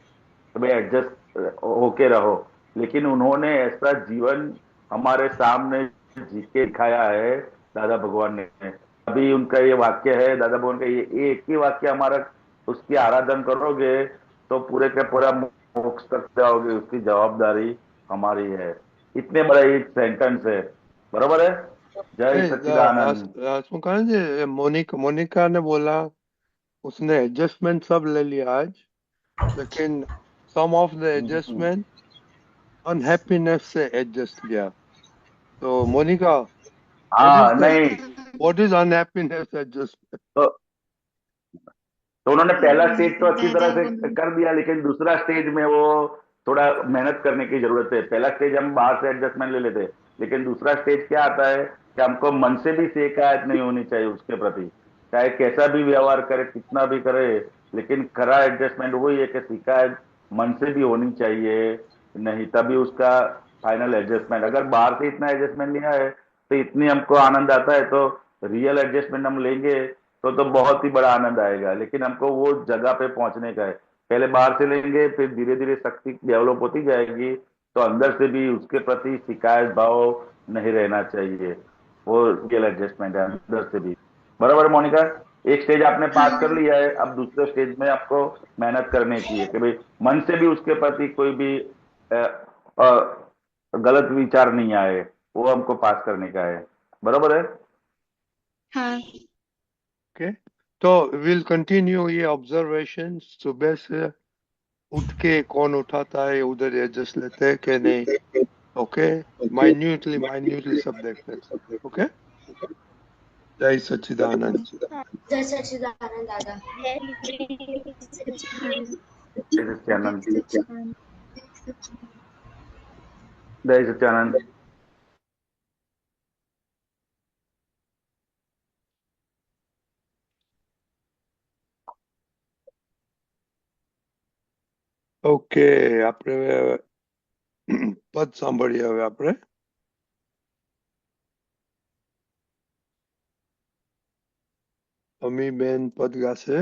तो भाई एडजस्ट होके रहो, लेकिन उन्होंने ऐसा जीवन हमारे सामने जी के दिखाया है दादा भगवान ने। अभी उनका ये वाक्य है, दादा भगवान का ये एक ही वाक्य हमारा, उसकी आराधना करोगे तो पूरे का पूरा मोक्ष तक जाओगे, उसकी जवाबदारी हमारी है। इतने बड़ा एक सेंटेंस है, बरोबर है। जय सच्चिदानंद। सुकान जी, मोनिका ने बोला उसने एडजस्टमेंट सब ले लिया आज, लेकिन सम ऑफ द एडजस्टमेंट अनहैप्पीनेस से एडजस्ट किया। तो मोनिका, हाँ, नहीं व्हाट इज अनहैप्पीनेस एडजस्टमेंट? तो तो उन्होंने पहला स्टेज तो अच्छी तरह दादा से कर दिया, लेकिन दूसरा स्टेज में वो थोड़ा मेहनत करने की जरूरत है। पहला स्टेज हम बाहर से एडजस्टमेंट ले लेते, लेकिन दूसरा स्टेज क्या आता है कि हमको मन से भी शिकायत नहीं होनी चाहिए उसके प्रति, चाहे कैसा भी व्यवहार करे, कितना भी करे, लेकिन खरा एडजस्टमेंट वही है कि शिकायत मन से भी होनी चाहिए, नहीं तभी उसका फाइनल एडजस्टमेंट। अगर बाहर से इतना एडजस्टमेंट लिया है तो इतनी हमको आनंद आता है, तो रियल एडजस्टमेंट हम लेंगे तो बहुत ही बड़ा आनंद आएगा। लेकिन हमको वो जगह पे पहुंचने का है, पहले बाहर से लेंगे, फिर धीरे धीरे शक्ति डेवलप होती जाएगी, तो अंदर से भी उसके प्रति शिकायत भाव नहीं रहना चाहिए। वो रियल एडजस्टमेंट है अंदर से भी। बराबर है मोनिका? एक स्टेज आपने पास कर लिया है, अब दूसरे स्टेज में आपको मेहनत करने की है कि भाई मन से भी उसके प्रति कोई भी गलत विचार नहीं आए, वो हमको पास करने का है। बराबर है? हाँ। ओके, तो विल कंटिन्यू ये ऑब्जर्वेशन। सुबह से उठ के कौन उठाता है उधर एडजस्ट लेते हैं कि नहीं? ओके, माइन्यूटली सब देखते हैं। ओके, जय सच्चिदानंद। जय सच्चिदानंद दादा। जय सच्चिदानंद। जय सच्चिदानंद। ઓકે, આપણે પદ સાંભળીએ હવે આપણે. અમીબેન પદ ગાશે.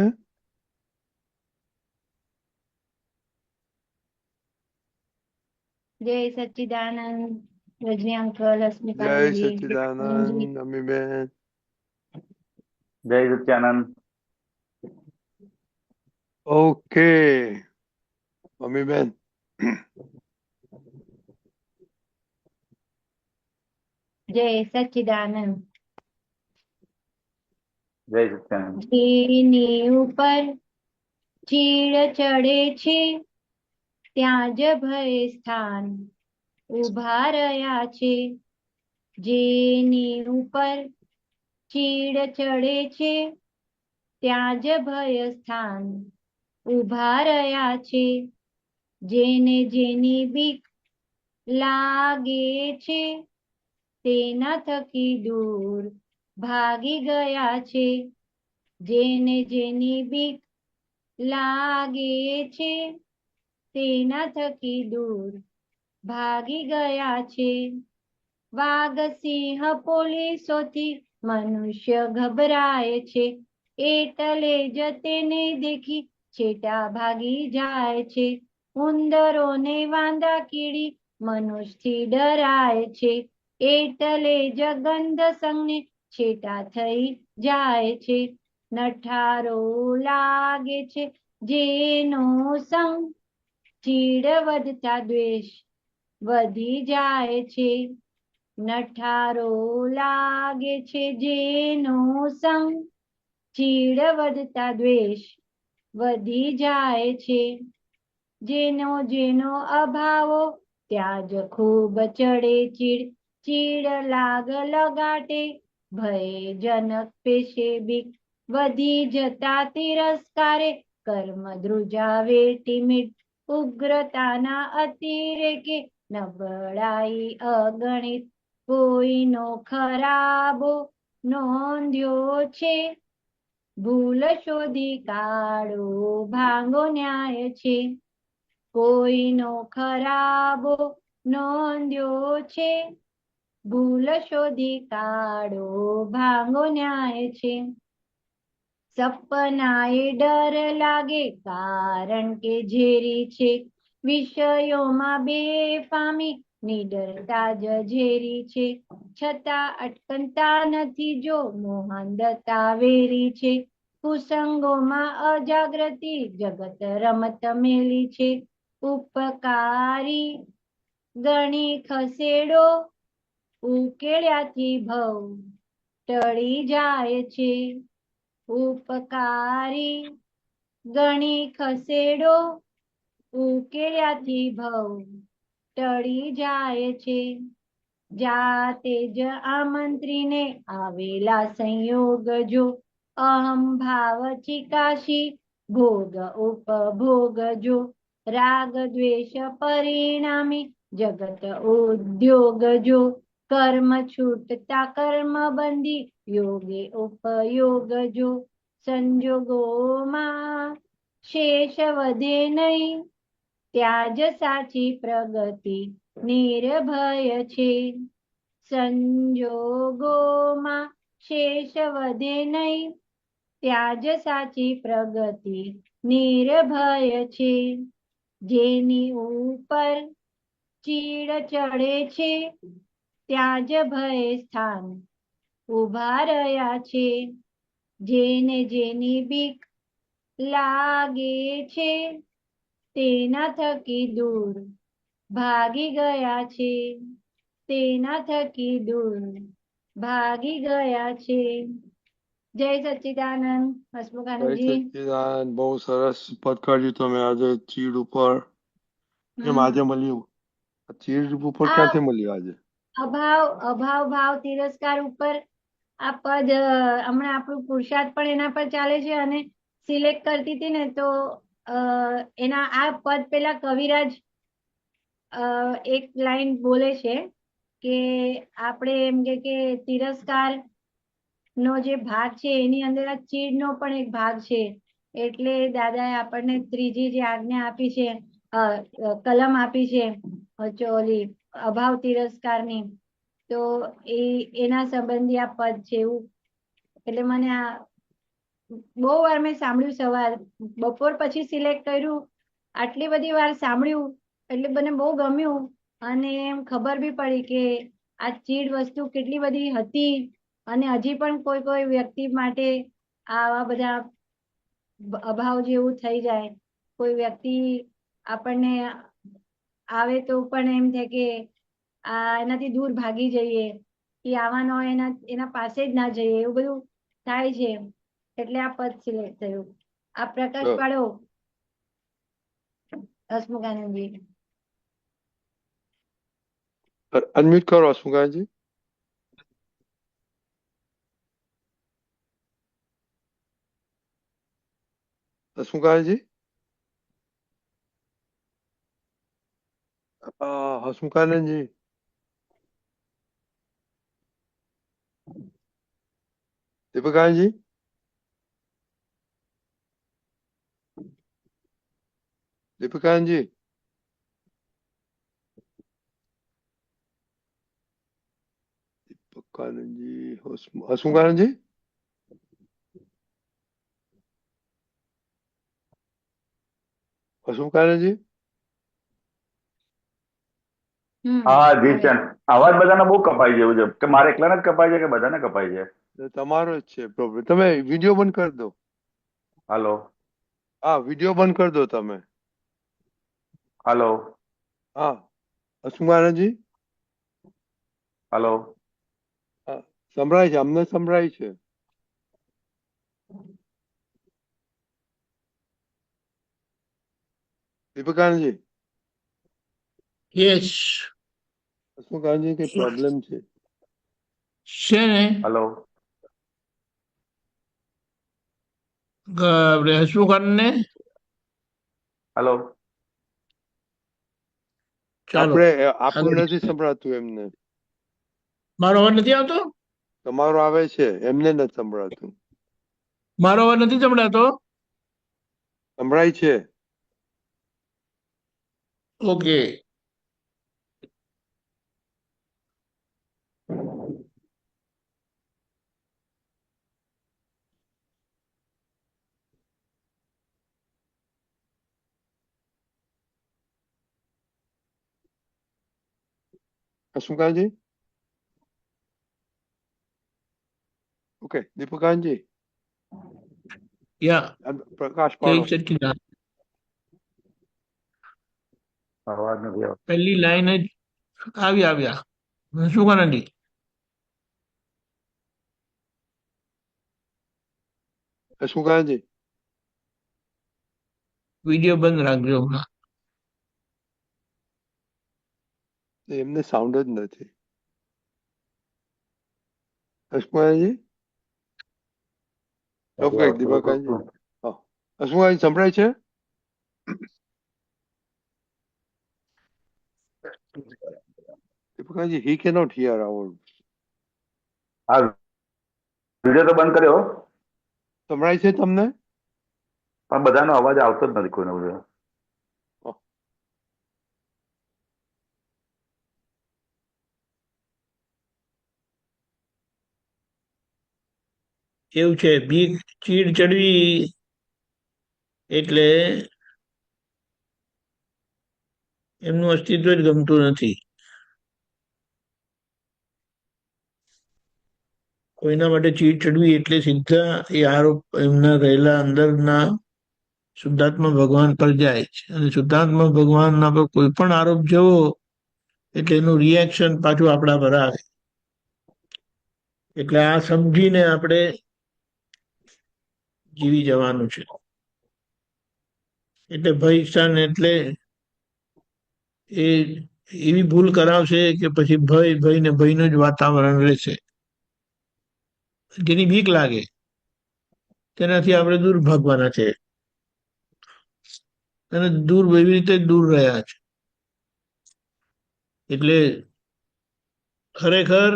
જય સચ્ચિદાનંદ, રજની અંકલ, જય અસ્મિતાજી, સચ્ચિદાનંદ. અમીબેન. जय सच्चिदानंद। ઓકે, અમીબેન. જય સચ્ચિદાનંદ. जय सच्चिदानंद। જેની ઉપર ચીડ ચડે છે ત્યાં જ ભય સ્થાન ઉભા રહ્યા છે. જેની ઉપર ચીડ ચડે છે ત્યાં જ ભય સ્થાન ઉભા રહ્યા છે. જેને જેની બીક લાગે છે તેના થકી દૂર ભાગી ગયા છે. જેને જેની બીક લાગે છે તેના થકી દૂર ભાગી ગયા છે. વાઘ સિંહ પોલીસોથી મનુષ્ય ગભરાય છે, એટલે જ તેને દેખી છેટા ભાગી જાય છે. ઉંદરોને વાંદા કીડી મનુષ્યથી ડરાય છે, એટલે જ ગંધ સંગને છેટા થઈ જાય છે. નઠારો લાગે છે જેનો સંગ ચીડ વધતા દ્વેષ વધી જાય છે. નઠારો લાગે છે જેનો સંગ ચીડ વધતા દ્વેષ વધી જાય છે. જેનો જેનો અભાવો ત્યાં જ ખૂબ ચડે ચીડ. ચીડ લાગ લગાટે ભયજનક પેશે બીક વધી જતા તિરસ્કારે કર્મ ધ્રુજાવે ટીમીટ. ઉગ્રતાના અતિરેકે નબળાઈ અગણિત કોઈનો ખરાબો નોંધ્યો છે. ભૂલ શોધી કાઢો ભાંગો ન્યાય છે. કોઈનો ખરાબો નોંધ્યો છે. ભૂલ શોધી કાઢો ભાંગો ન્યાય છે. સપનાએ ડર લાગે કારણ કે ઝેરી છે. વિષયોમાં બેફામી નિડરતા જ ઝેરી છે. છતાં અટકતા નથી જો મોહનદતા વેરી છે. કુસંગોમાં અજાગૃતિ જગત રમત મેલી છે. ઉપકારી ગણી ખસેડો ઉકેળ્યાથી ભવ ટળી જાય છે. ઉપકારી ગણી ખસેડો ઉકેળ્યાથી ભવ ટળી જાય છે. જાતે જ આમંત્રીને આવેલા સંયોગ જો અહમ ભાવ ચિકાશી ભોગ ઉપભોગ જો રાગ દ્વેષ પરિણામી જગત ઉદ્યોગ જો કર્મ છૂટતા કર્મ બંધી યોગે ઉપયોગ જો સંજોગોમાં શેષ વધે નહીં ત્યાજ સાચી પ્રગતિ નિર્ભય છે સંજોગોમાં શેષ વધે નહીં ત્યાજ સાચી પ્રગતિ નિર્ભય છે જેની ઉપર ચીડ ચડે છે ત્યાં જ ભય સ્થાન ઉભા રહ્યા છે જેને જેની બીક લાગે છે તેના થકી દૂર ભાગી ગયા છે તેના થકી દૂર ભાગી ગયા છે જય સચ્ચિદાનંદ જય હસમુખાનંદજી સચ્ચિદાનંદ, બહુ સરસ પદ કાઢ્યું તમે આજે ચીડ ઉપર. કેમ આજે મળ્યું? આ ચીડ ઉપર આ ક્યાંથી મળ્યું આજે? અભાવ ભાવ તિરસ્કાર ઉપર આ પદ હમણાં આપણું પુરુષાર્થ પણ એના પર ચાલે છે અને સિલેક્ટ કરતી હતી ને તો એના આ પદ પેલા કવિરાજ એક લાઈન બોલે છે કે આપણે એમ કે તિરસ્કાર નો જે ભાગ છે એની અંદર આ ચીડ નો પણ એક ભાગ છે એટલે દાદાએ આપણને ત્રીજી જે આજ્ઞા આપી છે કલમ આપી છે ઓલી અભાવ તિરસ્કારની તો એના સંબંધી આ પદ છે એવું એટલે મને આ બહુ વાર મેં સાંભળ્યું સવાર બપોર પછી સિલેક્ટ કર્યું આટલી બધી વાર સાંભળ્યું એટલે મને બહુ ગમ્યું અને એમ ખબર બી પડી કે આ ચીડ વસ્તુ કેટલી બધી હતી અને હજી પણ કોઈ વ્યક્તિ માટે આવા બધા અભાવ જેવું થઈ જાય કોઈ વ્યક્તિ આપણને આવે તો પણ એમ થાય કે એનાથી દૂર ભાગી જઈએ કે આવવાનો એના પાસે જ ના જઈએ એવું બધું થાય છે એટલે આ પદ સિલેક્ટ થયું આ પ્રકાશ પાડો હસમુખાનંદજી અનમ્યુટ કરો હસમુખાનજી. હસમુખાનજી, હસમુખાનંદજી, દીપકાનજી, દીપકાનજી, દીપકાનંદજી, હસમુખાનંદજી, હસમુખાનંદજી. હા જીશન, અવાજ બધાનો બહુ કપાઈ જેવું છે કે મારે એકલાને જ કપાય છે કે બધાને કપાય છે? તમારો જ છે પ્રોબ્લેમ. તમે વિડીયો બંધ કરી દો. હાલો હા, વિડીયો બંધ કરી દો તમે. હાલો હા, હસમુખાનંદજી. હાલો સંભળાય છે, અમને સંભળાય છે. દીપકાનજી, યસ હસમુખાનજી કઈ પ્રોબ્લેમ છે? છે ને હાલો આપણે હસમુખાનંદ ને હાલો ચાલો આપણું આગળ નથી સંભળાતું એમને. મારો અવાજ નથી આવતો? તમારો આવે છે, એમને નથી સંભળાતું. મારો અવાજ નથી સંભળાતો? સંભળાય છે. ઓકે હસમુખાનજી. ઓકે, દીપકાનજી, યા પ્રકાશ જય પાડો. સચ્ચિદાનંદ અવાજ નથી આવતો. પહેલી લાઈન જ આવ્યા હસમુખાનંદજી. હસમુખાનજી, વિડીયો બંધ રાખજો હમણાં. એમને સાઉન્ડ જ નથી. હસમુખાનજી. ઓકે, દીપકાનજી. શું આ સંભળાય છે? Deepakji, he cannot hear our. હા, વિડીયો તો બંધ કર્યો સંભળાય છે તમને? પણ બધાનો અવાજ આવતો જ નથી કોઈનો બધો. એવું છે, બીક ચીડ ચડવી એટલે એમનું અસ્તિત્વ જ ગમતું નથી. કોઈના માટે ચીડ ચડવી એટલે સીધા એ આરોપ એમના રહેલા અંદરના શુદ્ધાત્મા ભગવાન પર જાય છે, અને શુદ્ધાત્મા ભગવાનના પર કોઈ પણ આરોપ જવો એટલે એનું રિએક્શન પાછું આપણા પર આવે. એટલે આ સમજીને આપણે જીવી જવાનું છે. એટલે ભય સ્થાન એટલે એ એવી ભૂલ કરાવશે કે પછી ભય ને ભયનું જ વાતાવરણ રહેશે. જેની બીક લાગે તેનાથી આપણે દૂર ભાગવાના છે, અને દૂર એવી રીતે દૂર રહ્યા છે. એટલે ખરેખર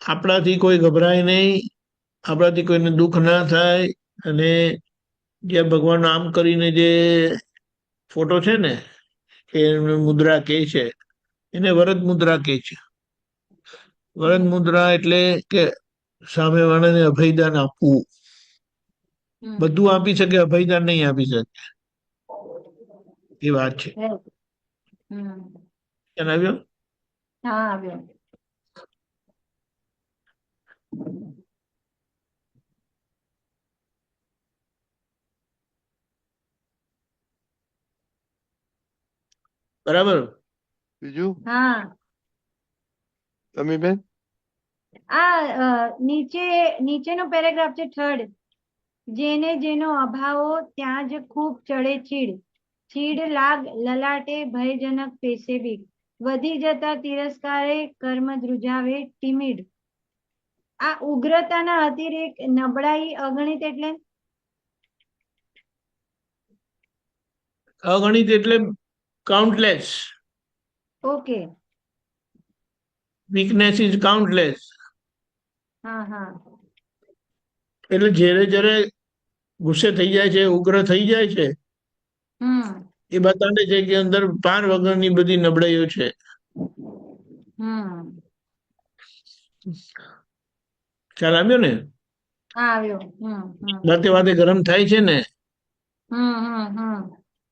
આપણાથી કોઈ ગભરાય નહીં, આપણાથી કોઈને દુઃખ ના થાય. અને જે ભગવાન આમ કરીને જે ફોટો છે ને કે મુદ્રા કે છે, એને વરદ મુદ્રા કે છે. વરદ મુદ્રા એટલે કે સામેવાળાને અભયદાન આપવું. બધું આપી શકે, અભયદાન નહીં આપી શકે, એ વાત છે. ખ્યાલ આવ્યો? હા, આવ્યો. બરાબર. બીજું હા, તમીબેન? નીચેનો પેરેગ્રાફ છે, 3rd. જેને જેનો અભાવો ત્યાં જ ખૂબ ચડે ચીડ, ચીડ લાગ લલાટે ભયજનક પેશે બીક, વધી જતા તિરસ્કારે કર્મ ધ્રુજાવે ટીમીડ. આ ઉગ્રતાના અતિરેક, નબળાઈ, અગણિત એટલે અગણિત એટલે countless. Okay. Weakness is countless. હા હા. એટલે જ્યારે ગુસ્સે થઈ જાય છે, ઉગ્ર થઈ જાય છે, એ બતાવે છે કે અંદર પાર વગરની બધી નબળાઈઓ છે. ખ્યાલ આવ્યો ને? આવ્યો. વાતે વાતે ગરમ થાય છે ને,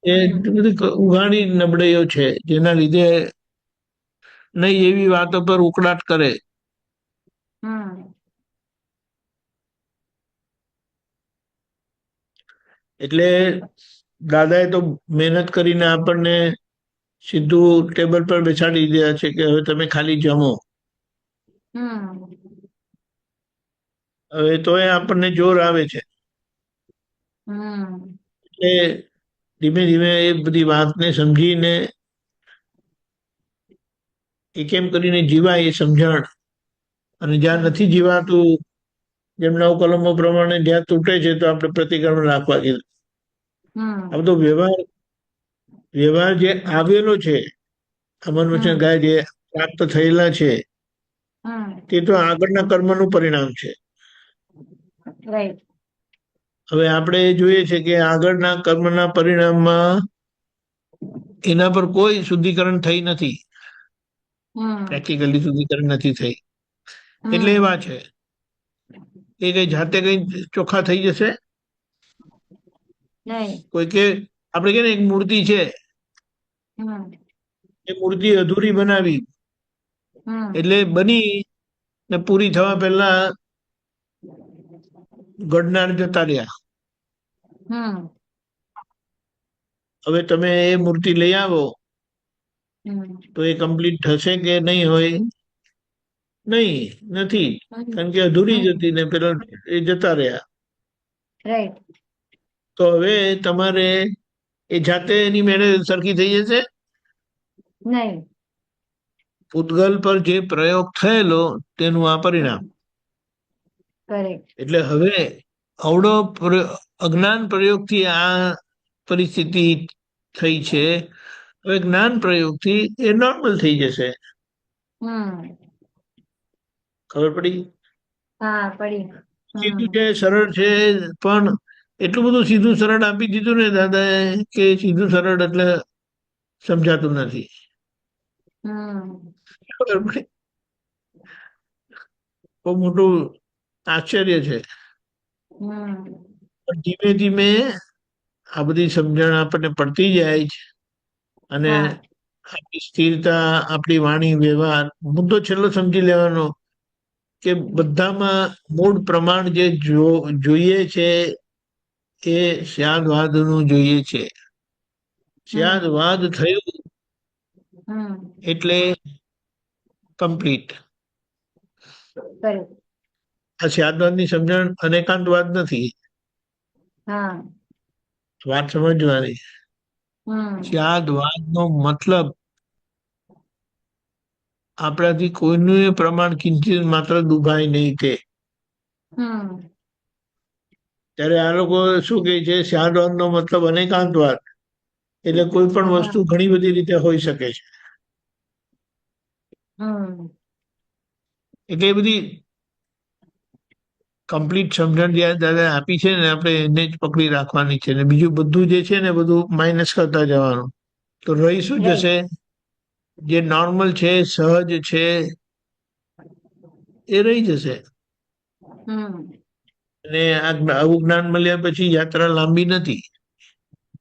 એ બધી ઉઘાડી નબળાઈઓ છે, જેના લીધે નહીં એવી વાતો પર ઉકળાટ કરે. એટલે દાદાએ તો મહેનત કરીને આપણને સીધું ટેબલ પર બેસાડી દીધા છે કે હવે તમે ખાલી જમો. હવે તો આપણને જોર આવે છે. એટલે ધીમે ધીમે એ બધી વાતને સમજીને એ કેમ કરીને જીવાય એ સમજણ, અને જ્યાં નથી જીવાતું, જેમ નવ કલમો પ્રમાણે જ્યાં તૂટે છે તો આપણે પ્રતિક્રમણ રાખવા કીધું. આ બધો વ્યવહાર જે આવેલો છે, અમન વચન ગાય જે પ્રાપ્ત થયેલા છે, તે તો આગળના કર્મનું પરિણામ છે. હવે આપણે જોઈએ છે કે આગળના કર્મના પરિણામમાં એના પર કોઈ શુદ્ધિકરણ થઈ નથી, પ્રેક્ટિકલી શુદ્ધિકરણ નથી થઈ. એટલે એવા છે એ કઈ જાતે કઈ ચોખ્ખા થઈ જશે કોઈ કે આપણે કે એક મૂર્તિ છે, એ મૂર્તિ અધૂરી બનાવી એટલે બની ને પૂરી થવા પહેલા ઘડનાર જતા રહ્યા. હવે તમે એ મૂર્તિ લઈ આવો તો એ કમ્પ્લીટ થશે કે નહીં હોય? નહીં, નથી, કારણ કે અધૂરી જ હતી ને પેલા એ જતા રહ્યા. તો હવે તમારે એ જાતે એની મેળે સરખી થઈ જશે નહીં. પૂતગલ પર જે પ્રયોગ થયેલો તેનું આ પરિણામ. એટલે હવે અવળો અજ્ઞાન પ્રયોગથી આ પરિસ્થિતિ થઈ છે. હવે જ્ઞાન પ્રયોગથી એ નોર્મલ થઈ જશે. ખબર પડી? હા પડી. સીધું છે, સરળ છે, પણ એટલું બધું સીધું સરળ આપી દીધું ને દાદાએ કે સીધું સરળ એટલે સમજાતું નથી. ખબર પડી? બહુ મોટું આશ્ચર્ય છે. પણ ધીમે ધીમે આ બધી સમજણ આપણને પડતી જાય છે અને આપણી સ્થિરતા, આપણી વાણી, વ્યવહાર, મુદ્દો છેલ્લો સમજી લેવાનો કે બધામાં મૂળ પ્રમાણ જે જોઈએ છે એ સ્યાદવાદનું જોઈએ છે. સ્યાદવાદ થયું એટલે કમ્પ્લીટ. આ સ્યાદવાદની સમજણ અનેકાંતવાદ નથી. વાત સમજવાની. સ્યાદવાદનો મતલબ આપણાથી કોઈનું પ્રમાણ કિંચિત માત્ર દુભાય નહીં તે. ત્યારે આ લોકો શું કહે છે? સ્યાદવાદનો મતલબ અનેકાંતવાદ, એટલે કોઈ પણ વસ્તુ ઘણી બધી રીતે હોઈ શકે છે. એટલે એ બધી કમ્પ્લીટ સમજણ જે દાદા આપી છે ને આપણે એને જ પકડી રાખવાની છે ને બીજું બધું જે છે ને બધું માઇનસ કરતા જવાનું. તો રહી શું જશે? જે નોર્મલ છે, સહજ છે, એ રહી જશે. અને આવું જ્ઞાન મળ્યા પછી યાત્રા લાંબી નથી.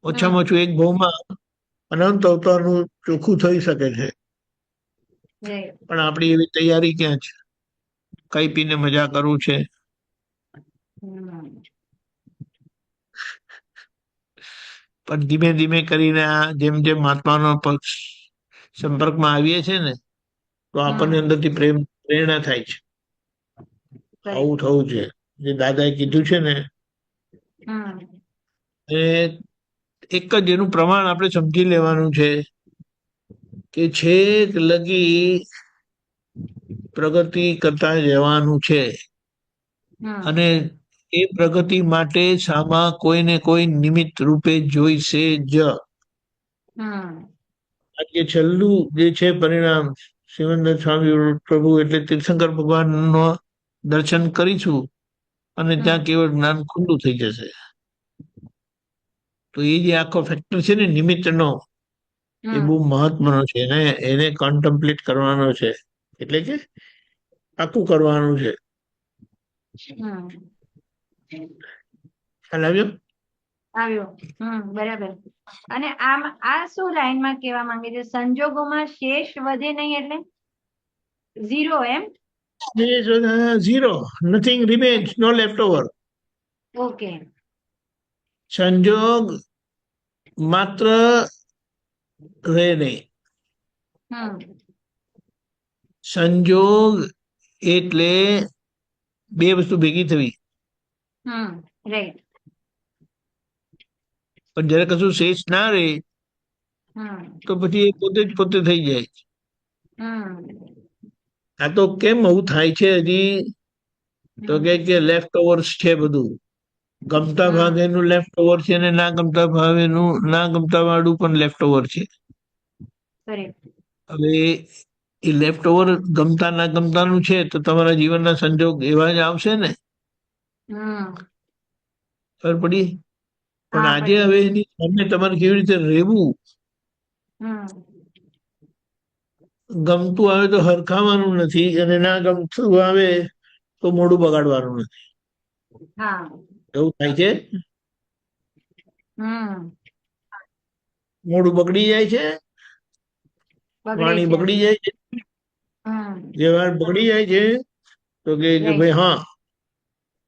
ઓછામાં ઓછું એક ભાવમાં અનંત અવતારનું ચોખ્ખું થઈ શકે છે. પણ આપણી એવી તૈયારી ક્યાં છે? કઈ પીને મજા કરવું છે? પણ ધીમે ધીમે કરીને આ જેમ જેમ મહાત્માનો પક્ષ સંપર્કમાં આવીએ છે ને તો આપણને અંદરથી પ્રેરણા થાય છે. આવું થવું છે. જે દાદાએ કીધું છે ને એ એક જ એનું પ્રમાણ આપણે સમજી લેવાનું છે કે છેક લગી પ્રગતિ કરતા જવાનું છે અને એ પ્રગતિ માટે સામા કોઈને કોઈ નિમિત્ત રૂપે જોઈશે જ. આજે છેલ્લું જે છે પરિણામ શિવનંદ સ્વામી પ્રભુ એટલે તીર્થંકર ભગવાન નો દર્શન કરીશું અને ત્યાં કેવળ જ્ઞાન ખુલ્લું થઈ જશે. તો એ જે આખો ફેક્ટર છે ને નિમિત્તનો, એ બહુ મહત્વનો છે. એને કોન્ટમ્પ્લેટ કરવાનો છે, એટલે કે આખું કરવાનું છે. ખ્યાલ આવ્યો? બરાબર. અને આ શું લાઈનમાં કહેવા માંગે છે? સંજોગોમાં શેષ વધે નહીં એટલે ઝીરો એમ? Zero, nothing remains, no left over. Okay. સંજોગ માત્ર રહે નહીં. સંજોગ એટલે બે વસ્તુ ભેગી થવી. રાઈટ. પણ જયારે કશું શેષ ના રહે તો પછી એ પોતે જ પોતે થઈ જાય. આ તો કેમ આવું થાય છે હજી? તો કે લેફ્ટ ઓવર્સ છે બધું. ગમતા ભાગેનું લેફ્ટ ઓવર છે ને ના ગમતા ભાવેનું, ના ગમતા વાળું પણ લેફ્ટ ઓવર છે. હવે એ લેફ્ટ ઓવર ગમતા ના ગમતાનું છે તો તમારા જીવનના સંજોગ એવા જ આવશે ને. ખબર પડી? પણ આજે હવે એની સામે તમારે કેવી રીતે રહેવું? ગમતું આવે તો હરખાવાનું નથી અને ના ગમતું આવે તો મોઢું બગાડવાનું નથી. એવું થાય છે. મોઢું બગડી જાય છે, વાણી બગડી જાય છે, વ્યવહાર બગડી જાય છે. તો કે ભાઈ હા,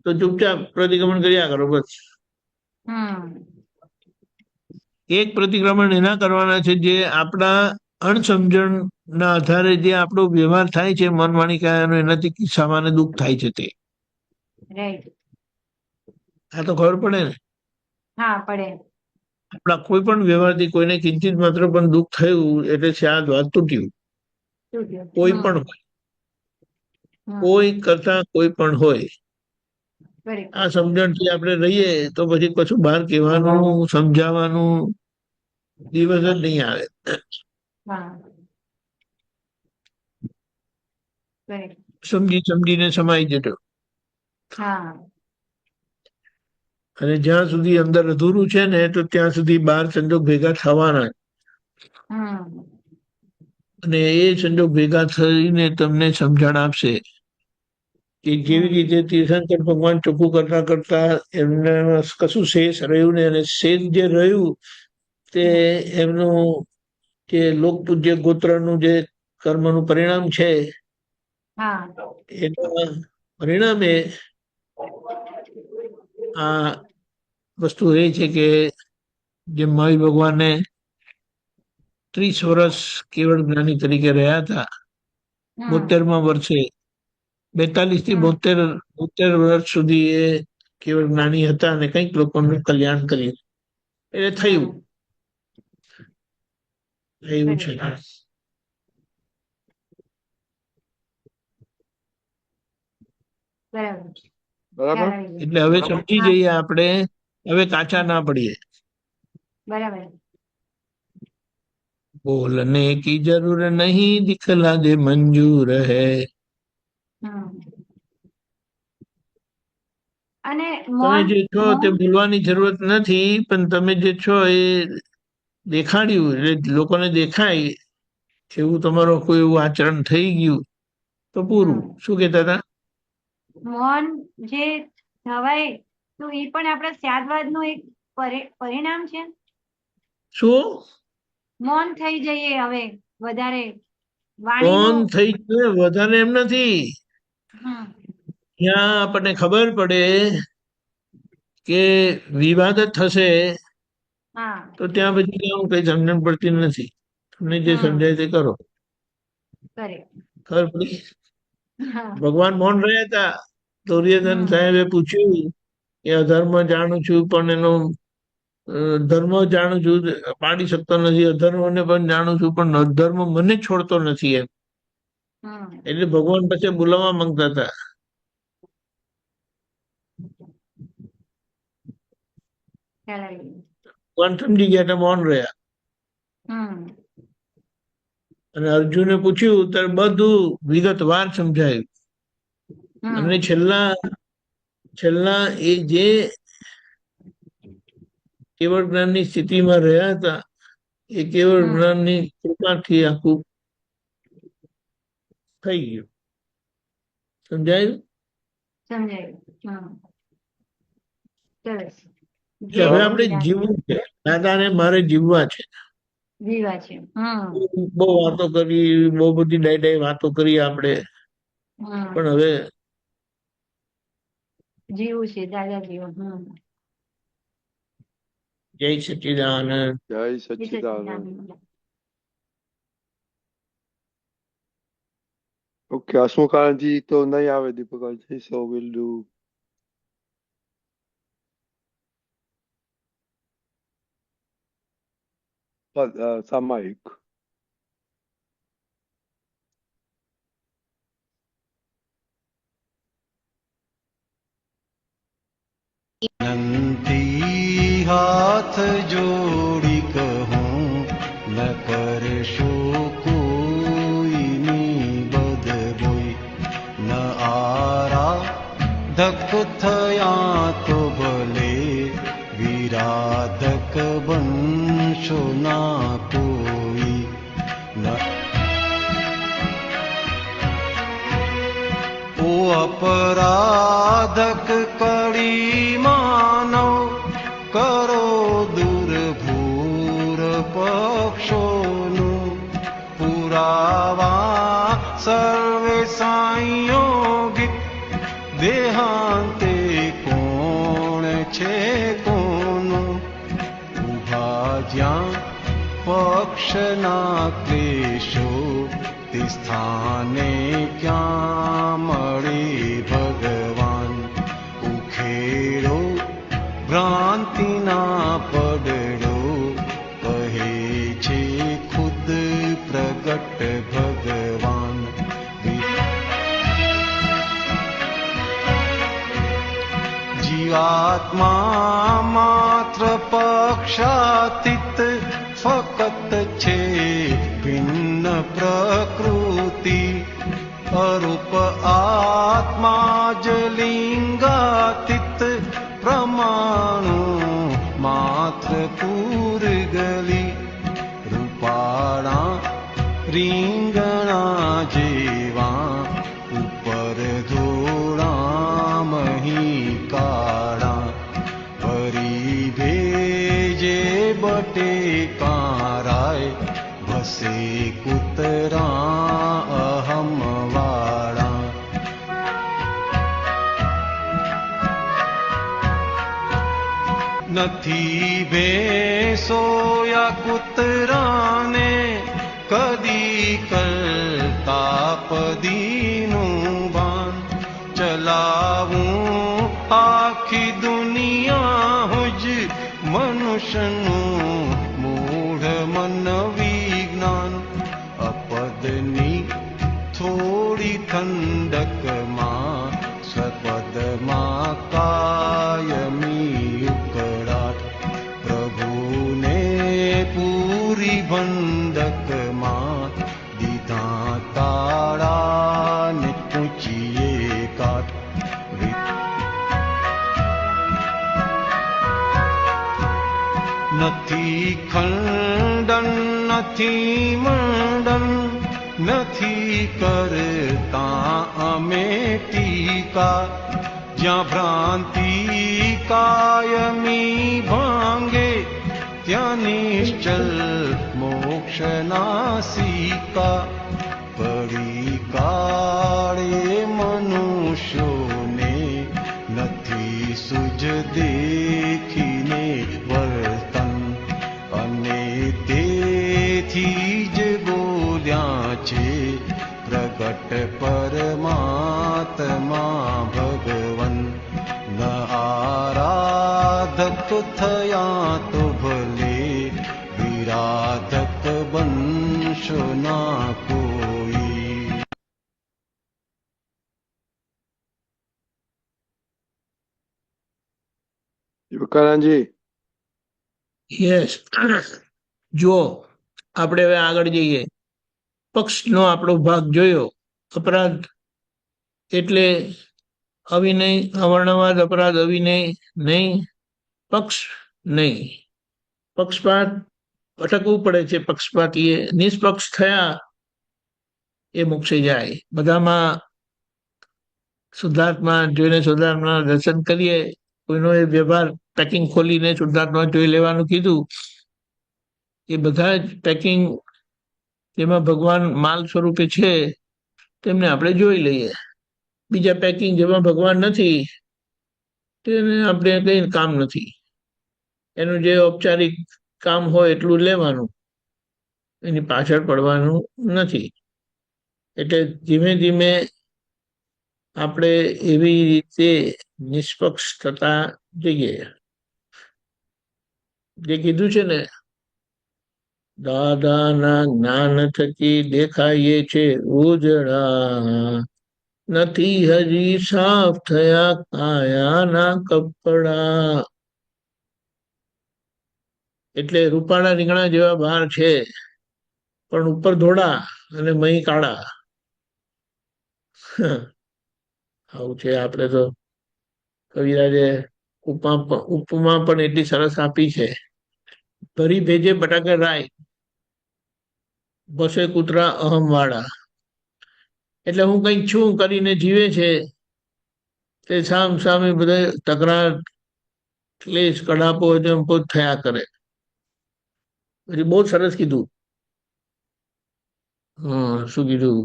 તો ચૂપચાપ પ્રતિક્રમણ કર્યા કરો બસ. એક પ્રતિક્રમણ એના કરવાના છે જે આપણા અણસમજણ ના આધારે જે આપણો વ્યવહાર થાય છે મન વાણી કાયાનો, એનાથી સામાન્ય દુઃખ થાય છે તે. આ તો ખબર પડે ને? આપણા કોઈ પણ વ્યવહારથી કોઈને કિંચિત માત્ર પણ દુઃખ થયું એટલે સ્યાદવાદ તૂટ્યું. કોઈ પણ હોય, કોઈ કરતા કોઈ પણ હોય, વેરી આ સમજણથી આપણે રહીએ તો પછી કશું બહાર કહેવાનું સમજાવવાનું દિવસ જ નહીં આવે. હા વેરી સમજીને સમાઈ જજો. હા અને જ્યાં સુધી અંદર અધૂરું છે ને તો ત્યાં સુધી બાર સંજોગ ભેગા થવાના. અને એ સંજોગ ભેગા થઈને તમને સમજણ આપશે કે જેવી રીતે તીર્થંકર ભગવાન ચોખ્ખું કરતા કરતા એમને કશું શેષ રહ્યું ને, અને શેષ જે રહ્યું તે એમનું જે લોક પૂજ્ય ગોત્રનું જે કર્મનું પરિણામ છે એના પરિણામે આ વસ્તુ એ છે કે જે મહાવીર ભગવાને 30 વર્ષ કેવળ જ્ઞાની તરીકે રહ્યા હતા. 72માં વર્ષે 42 થી 72 વર્ષ સુધી એ કેવળ જ્ઞાની હતા અને કંઈક લોકોનું કલ્યાણ કર્યું. એટલે થયું છે. બરાબર. એટલે હવે સમજી જઈએ આપણે, હવે કાચા ના પડીએ. બરાબર. બોલને કી જરૂર નહીં, દિખલા દે મંજૂર હૈ. અને તમે જે છો તે બોલવાની જરૂરત નથી, પણ તમે જે છો એ દેખાડ્યું એટલે લોકોને દેખાય એવું તમારું કોઈ એવું આચરણ થઈ ગયું તો પૂરું. શું કહેતા હતા? મૌન જે થવાય તો એ પણ આપણા ત્યાગવાદનું એક પરિણામ છે. શું મૌન થઈ જઈએ હવે વધારે મૌન થઈ જાય વધારે એમ નથી. ત્યાં આપણને ખબર પડે કે વિવાદ જ થશે તો ત્યાં પછી કેવું કઈ સમજણ પડતી નથી. તમને જે સમજાય તે કરો. ખબર પડી? ભગવાન મૌન રહ્યા હતા. દુર્યોધન સાહેબે પૂછ્યું કે અધર્મ જાણું છું પણ એનો ધર્મ જાણું છું, પાડી શકતો નથી. અધર્મને પણ જાણું છું પણ અધર્મ મને છોડતો નથી એમ. એટલે ભગવાન પછી બોલાવવા માંગતા હતા. ભગવાન સમજી ગયા એટલે મૌન રહ્યા. અને અર્જુને પૂછ્યું ત્યારે બધું વિગતવાર સમજાયું. અને છેલ્લા એ જે કેવળ જ્ઞાનની સ્થિતિમાં રહ્યા હતા એ કેવળ જ્ઞાનની કૃપાથી આખું થઈ ગયું. સમજાયું? હવે આપણે જીવવું છે. દાદાને મારે જીવવા છે. બહુ વાતો કરી, બહુ બધી ડાય વાતો કરી આપણે, પણ હવે જીવું છે દાદા જીવું. જય સચ્ચિદાનંદ. જય સચ્ચિદાનંદ. ઓકે, હસમુખાજી તો નહીં આવે દીપકજી, so we'll do સામાયિક. નંતી હાથ જોડી કહું ન કરશો કોઈની બદલોઈ, ન આરાધક થયા તો ભલે વિરાધક બનશો ના કોઈ. ઓ અપરાધક કડી માનવ કરો દુર્ભૂર પક્ષોનું, પુરાવા સર્વે સંયોગિત દેહાંતે કોણ છે કોનું. ઉભા જ્યાં પક્ષના ક્લેશો તે સ્થાને ક્યાં મળે ભગવાન. ઉખેડો ભ્રાંતિના પડડો કહે છે ખુદ પ્રગટ ભગવાન. આત્મા માત્ર પક્ષાતીત ફકત છે ભિન્ન પ્રકૃતિ અરૂપ આત્મા જ લિંગાતીત પ્રમાણુ માત્ર પૂરગલી રૂપાળા રીંગણા જેવા ઉપર ધોળા મહી કાળા વરી ભેજે બટેકારાય ભસે કૂતરા અહમ વાળા નથી ભેંસોયા કૂતરાને કદી કરતા પદીનું ભાન ચલાવું આખી દુનિયા હુજ મનુષ્યનું મૂઢ મન વિજ્ઞાન અપદની થોડી ઠંડકમાં સ્વપદમાં કાયમી ઉકળાટ પ્રભુને પૂરી ભંડકમાં દીધા તાળા ને પૂછીએ કાટ નથી ખંડન નથી મંડન નથી કરતા અમે ટીકા જ્યાં ભ્રાંતિ કાયમી ભાંગે ત્યાં નિશ્ચલ મોક્ષના સિક્કા પડી કાળે મનુષ્યોને નથી સુજ દેખીને વર્તન અને તેથી જ બોલ્યા છે પ્રગટ પરમાત્મા ભગવન ન આરાધક થયા તો ભલે વિરાધક બનશો ના કોઈ યુકારાનજી યસ જો આપણે હવે આગળ જઈએ પક્ષનો આપણો ભાગ જોયો અપરાધ એટલે અવિનય અવર્ણવાદ અપરાધ અવિનય નહીં પક્ષ નહીં પક્ષપાત અટકવું પડે છે પક્ષપાતીએ નિષ્પક્ષ થયા એ મોક્ષે જાય બધામાં શુદ્ધાત્મા જોઈને શુદ્ધાત્મા દર્શન કરીએ કોઈનો એ વ્યવહાર પેકિંગ ખોલીને શુદ્ધાત્મા જોઈ લેવાનું કીધું એ બધા જ પેકિંગ જેમાં ભગવાન માલ સ્વરૂપે છે તેમને આપણે જોઈ લઈએ બીજા પેકિંગ જેમાં ભગવાન નથી તેને આપણે કઈ કામ નથી એનું જે ઔપચારિક કામ હોય એટલું લેવાનું એની પાછળ પડવાનું નથી એટલે ધીમે ધીમે આપણે એવી રીતે નિષ્પક્ષ થતા જઈએ જે કીધું છે ને દાદાના જ્ઞાન થકી દેખાઈએ છે ઉજળા નથી હજી સાફ થયા કાયાના કપડા એટલે રૂપાળા રીંગણા જેવા બહાર છે પણ ઉપર ધોળા અને મહી કાળા આવું છે આપણે તો કવિરાજે ઉપમા પણ એટલી સરસ આપી છે ભરી ભેજે બટાકા રાય બસે કૂતરા અહમ વાળા એટલે હું કઈક છું કરીને જીવે છે તે સામ સામે બધા તકરાર ક્લેશ કડાપો જંપો થયા કરે પછી બહુ સરસ કીધું શું કીધું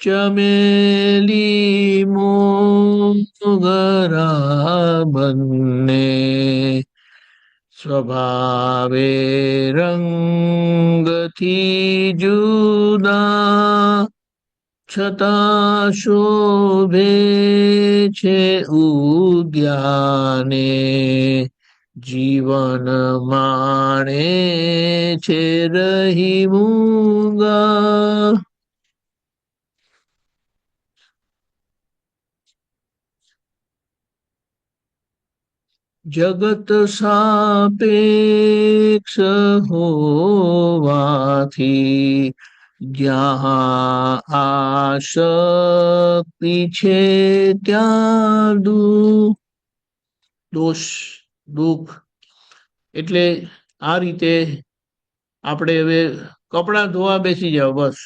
ચમેલી મોગરા બંને સ્વભાવે રંગથી જુદા છતાં શોભે છે ઉદ્યાને જીવન માણે છે રહી મૂંગા જગત સાપેક્ષ હોવાથી જ્યાં આશક્તિ છે ત્યાં દોષ દુઃખ. એટલે આ રીતે આપણે હવે કપડાં ધોવા બેસી જાવ બસ.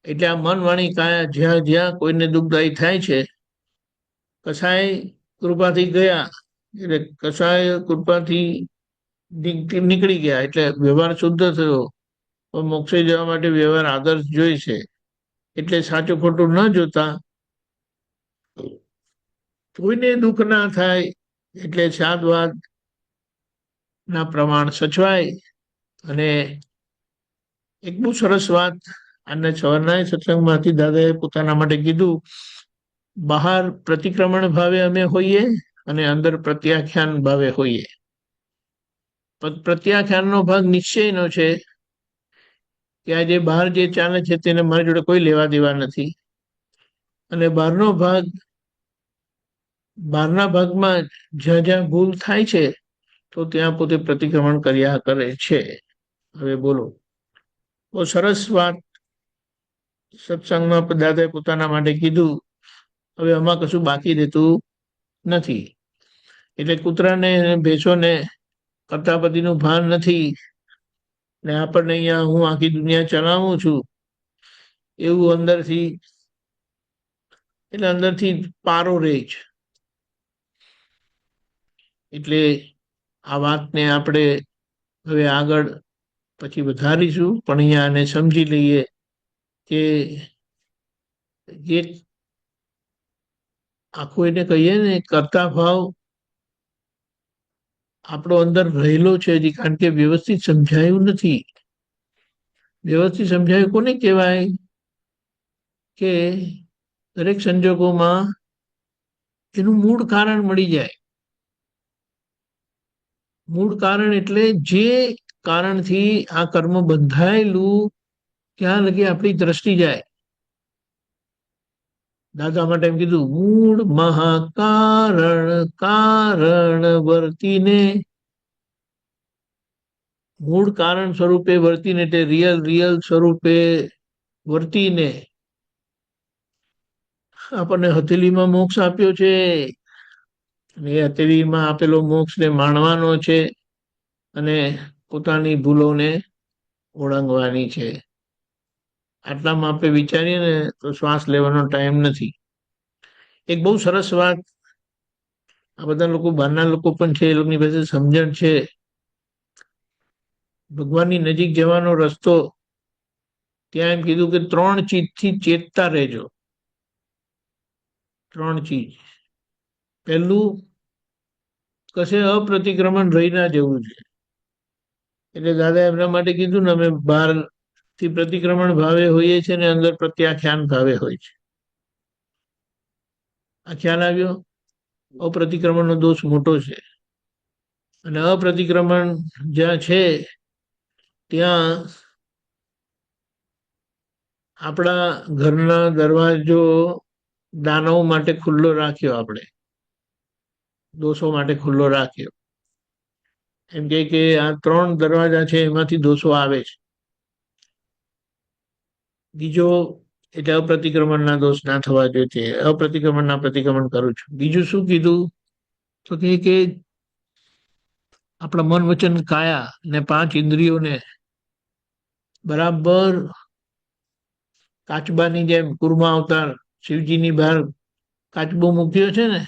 એટલે આ મન વાણી કાયા જ્યાં જ્યાં કોઈને દુઃખદાયી થાય છે, કસાય કૃપાથી ગયા એટલે કસાય કૃપાથી નીકળી ગયા એટલે વ્યવહાર શુદ્ધ થયો. પણ મોક્ષે જવા માટે વ્યવહાર આદર્શ જોઈ છે. એટલે સાચું ખોટું ન જોતા કોઈને દુઃખ ના થાય એટલે સાદવાદ ના પ્રમાણ સચવાય. અને એક બહુ સરસ વાત આજના સવારના સત્સંગમાંથી દાદાએ પોતાના માટે કીધું, બહાર પ્રતિક્રમણ ભાવે અમે હોઈએ અને અંદર પ્રત્યાખ્યાન ભાવે હોઈએ. પ્રત્યાખ્યાનનો ભાગ નિશ્ચયનો છે કે આજે બહાર જે ચાલે છે તેને મારી જોડે કોઈ લેવા દેવા નથી. અને બહારના ભાગમાં જ્યાં જ્યાં ભૂલ થાય છે તો ત્યાં પોતે પ્રતિક્રમણ કર્યા કરે છે. હવે બોલો, બહુ સરસ વાત સત્સંગમાં દાદાએ પોતાના માટે કીધું. હવે આમાં કશું બાકી રહેતું નથી. એટલે કૂતરાને ભેંસોને કરતાપતિનું ભાન નથી ને આપણને અહીંયા હું આખી દુનિયા ચલાવું છું એવું અંદરથી પારો રહે છે. એટલે આ વાતને આપણે હવે આગળ પછી વધારીશું, પણ અહીંયા આને સમજી લઈએ કે જે આખું એને કહીએ ને કરતા ભાવ આપણો અંદર રહેલો છે હજી, કારણ કે વ્યવસ્થિત સમજાયું નથી. વ્યવસ્થિત સમજાયું કોને કહેવાય કે દરેક સંજોગોમાં એનું મૂળ કારણ મળી જાય. મૂળ કારણ એટલે જે કારણથી આ કર્મ બંધાયેલું ત્યાં લગી આપણી દ્રષ્ટિ જાય. દાદા માટે એમ કીધું, મૂળ કારણ વર્તીને, મૂળ કારણ સ્વરૂપે વર્તીને એટલે રિયલ સ્વરૂપે વર્તીને આપણને હથેલીમાં મોક્ષ આપ્યો છે. એ હથેળીમાં આપેલો મોક્ષને માણવાનો છે અને પોતાની ભૂલોને ઓળંગવાની છે. આટલામાં આપણે વિચારીએ ને તો શ્વાસ લેવાનો ટાઈમ નથી. એક બહુ સરસ વાત આ બધા લોકો, બહારના લોકો પણ છે, એ લોકોની પાસે સમજણ છે. ભગવાનની નજીક જવાનો રસ્તો, ત્યાં એમ કીધું કે 3 ચીજથી ચેતતા રહેજો. 3 ચીજ. પહેલું, કશે અપ્રતિક્રમણ રહી ના જવું છે. એટલે દાદા એમના માટે કીધું ને, અમે બહારથી પ્રતિક્રમણ ભાવે હોઈએ છીએ ને અંદર પ્રત્યાખ્યાન ભાવે હોય છે. આ ખ્યાલ આવ્યો? અપ્રતિક્રમણનો દોષ મોટો છે. અને અપ્રતિક્રમણ જ્યાં છે ત્યાં આપણા ઘરના દરવાજો દાનવ માટે ખુલ્લો રાખ્યો, આપણે દોષો માટે ખુલ્લો રાખ્યો. એમ કે આ 3 દરવાજા છે એમાંથી દોષો આવે છે. બીજો એટલે અપ્રતિક્રમણના દોષ ના થવા જોઈએ. અપ્રતિક્રમણના પ્રતિક્રમણ કરું છું. બીજું શું કીધું તો કે આપણા મન વચન કાયા ને 5 ઇન્દ્રિયોને બરાબર કાચબાની જેમ, કુર્મા અવતાર શિવજીની બહાર કાચબો મૂક્યો છે ને,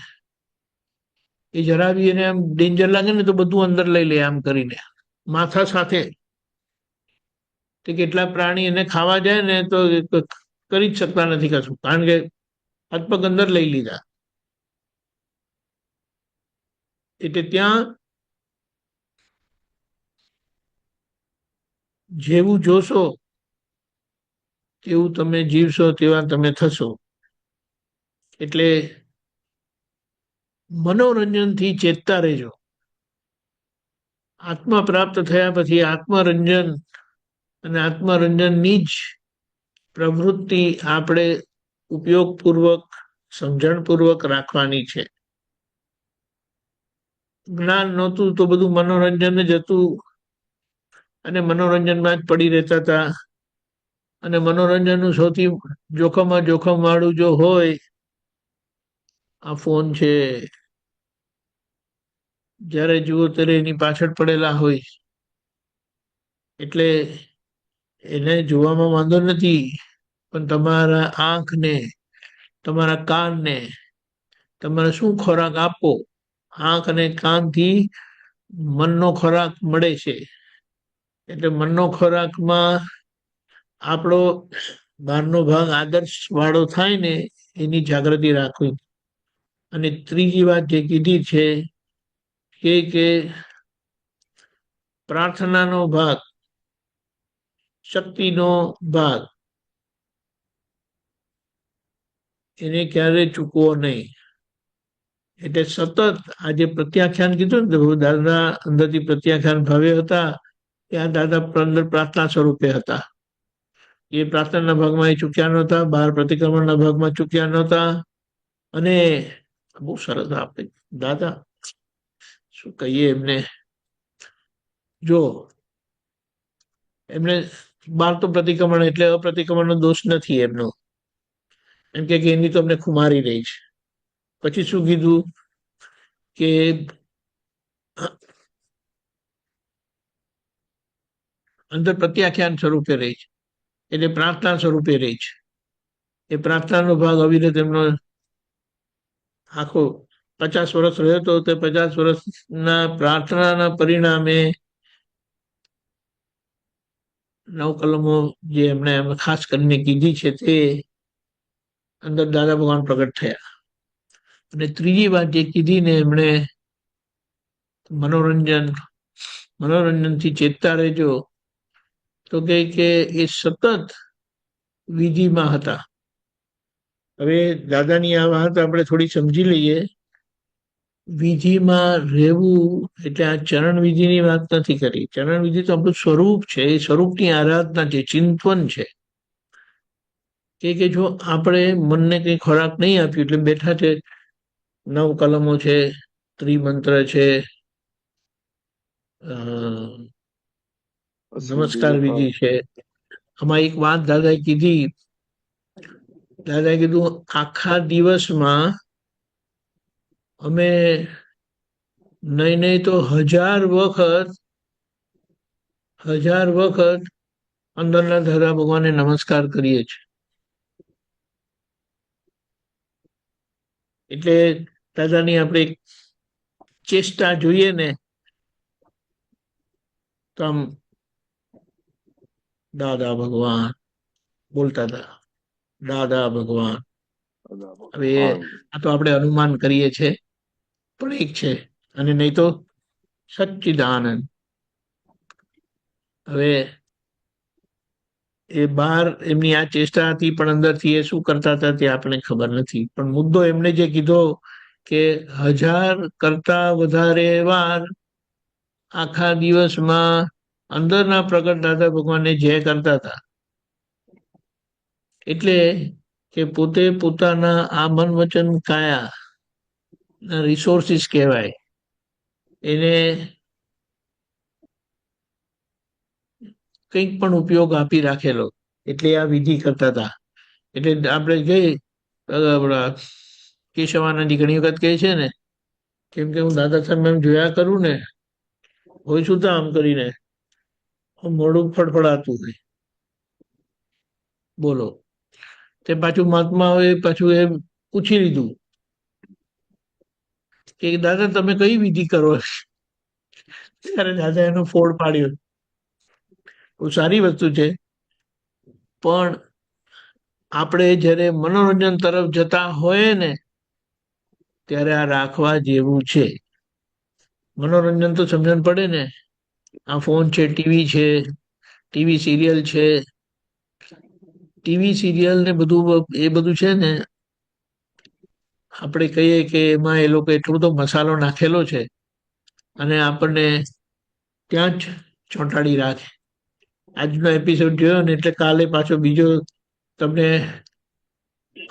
એ જરા બી એને આમ ડેન્જર લાગે ને તો બધું અંદર લઈ લે આમ કરીને માથા સાથે. તે કેટલા પ્રાણી એને ખાવા જાય ને તો કરી જ શકતા નથી કશું, કારણ કે હાથ પગ અંદર લઈ લીધા. એટલે ત્યાં જેવું જોશો તેવું તમે જીવશો, તેવા તમે થશો. એટલે મનોરંજનથી ચેતતા રહેજો. આત્મા પ્રાપ્ત થયા પછી આત્મરંજન અને આત્મરંજનની જ પ્રવૃત્તિ આપણે ઉપયોગપૂર્વક, સમજણપૂર્વક રાખવાની છે. જ્ઞાન નહોતું તો બધું મનોરંજન જ હતું અને મનોરંજનમાં જ પડી રહેતા હતા. અને મનોરંજનનું સૌથી જોખમમાં જોખમ વાળું જો હોય આ ફોન છે. જ્યારે જુઓ ત્યારે એની પાછળ પડેલા હોય એટલે એને જોવામાં વાંધો નથી, પણ તમારા આંખને, તમારા કાનને તમારે શું ખોરાક આપો, આંખ અને કાનથી મનનો ખોરાક મળે છે. એટલે મનનો ખોરાકમાં આપણો બહારનો ભાગ આદર્શ વાળો થાય ને એની જાગૃતિ રાખવી. અને ત્રીજી વાત જે કીધી છે કે પ્રાર્થનાનો ભાગ, શક્તિનો ભાગ એને ક્યારે ચૂકવો નહીં. એટલે સતત આજે પ્રત્યાખ્યાન કીધું ને, દાદા અંદરથી પ્રત્યાખ્યાન ભાવે હતા ત્યાં દાદા અંદર પ્રાર્થના સ્વરૂપે હતા. એ પ્રાર્થનાના ભાગમાં એ ચૂક્યા નહોતા, બહાર પ્રતિક્રમણના ભાગમાં ચૂક્યા નહોતા. અને બહુ સરસ આપણે દાદા શું કહીએ એમને, જો એમને બહાર તો પ્રતિક્રમણ એટલે અપ્રતિક્રમણનો દોષ નથી એમનો, એમ કે એની તો અમને ખુમારી રહી છે. પછી શું કીધું કે અંદર પ્રત્યાખ્યાન સ્વરૂપે રહી છે એટલે પ્રાર્થના સ્વરૂપે રહી છે. એ પ્રાર્થનાનો ભાગ અવિરત એમનો આખો 50 વર્ષ રહ્યો હતો. તે 50 વર્ષના પ્રાર્થનાના પરિણામે 9 કલમો જે એમણે ખાસ કરીને કીધી છે તે અંદર દાદા ભગવાન પ્રગટ થયા. અને ત્રીજી વાત જે કીધી ને એમણે મનોરંજનથી ચેતતા રહેજો, તો કે એ સતત વિધિમાં હતા. હવે દાદાની આ વાત આપણે થોડી સમજી લઈએ. વિધિમાં રહેવું એટલે આ ચરણ વિધિની વાત નથી કરી. ચરણ વિધિ તો આપણું સ્વરૂપ છે, એ સ્વરૂપની આરાધના છે, ચિંતન છે. કે જો આપણે મનને કંઈ ખોરાક નહીં આપ્યું એટલે બેઠા છે, 9 કલમો છે, ત્રિમંત્ર છે, નમસ્કાર વિધિ છે. આમાં એક વાત દાદાએ કીધી, દાદાએ કીધું આખા દિવસમાં અમે નહીં તો 1000 વખત અંદરના દાદા ભગવાનને નમસ્કાર કરીએ છીએ. એટલે દાદાની આપણે ચેષ્ટા જોઈએ ને તો આમ દાદા ભગવાન બોલતા હતા, દાદા ભગવાન. હવે આ તો આપણે અનુમાન કરીએ છીએ, પણ એક છે, અને નહીં તો સચ્ચિદાનંદ. હવે એ બહાર એમની આ ચેષ્ટા હતી, પણ અંદરથી એ શું કરતા હતા તે આપણને ખબર નથી. પણ મુદ્દો એમને જે કીધો કે 1000 કરતા વધારે વાર આખા દિવસમાં અંદરના પ્રગટ દાદા ભગવાનને જય કરતા હતા. એટલે કે પોતે પોતાના આ મન વચન કાયા રિસોર્સિસ કહેવાય, એને કંઈક પણ ઉપયોગ આપી રાખેલો. એટલે આ વિધિ કરતા હતા. એટલે આપણે કહીએ કેશવાનંદજી ઘણી વખત કહે છે ને, કેમ કે હું દાદા સાહેબ એમ જોયા કરું ને, હોય સુધા આમ કરીને મોઢું ફડફડાતું હોય. બોલો, તે પાછું મહાત્માઓએ પાછું એ પૂછી લીધું કે દાદા તમે કઈ વિધિ કરો? ત્યારે દાદા એનો ફોડ પાડ્યો. બહુ સારી વસ્તુ છે, પણ આપણે જ્યારે મનોરંજન તરફ જતા હોય ને ત્યારે આ રાખવા જેવું છે. મનોરંજન તો સમજણ પડે ને, આ ફોન છે, ટીવી છે, ટીવી સિરિયલ છે, ટીવી સિરિયલ ને બધું એ બધું છે ને, આપણે કહીએ કે એમાં એ લોકો એટલો બધો મસાલો નાખેલો છે અને આપણને ત્યાં જ ચોંટાડી રાખે. આજનો એપિસોડ જોયો ને એટલે કાલે પાછો બીજો તમને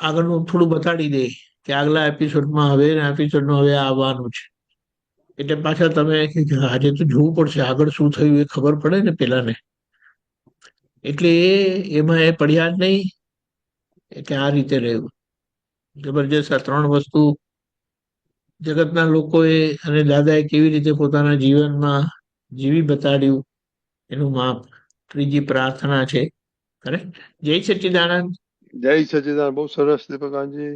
આગળનું થોડું બતાડી દે કે આગલા એપિસોડમાં હવે આવવાનું છે. એટલે પાછા તમે આજે તો જોવું પડશે આગળ શું થયું એ ખબર પડે ને પેલાને, એટલે એમાં એ પડ્યા જ નહીં. એટલે આ રીતે રહ્યું. જબરજસ્ત આ ત્રણ વસ્તુ જગતના લોકોએ અને દાદાએ કેવી રીતે પોતાના જીવનમાં જીવી બતાડ્યું એનું માપ. ત્રીજી પ્રાર્થના છે. કરેક્ટ. જય સચ્ચિદાનંદ. જય સચિદાન. બહુ સરસ દીપકાંતજી.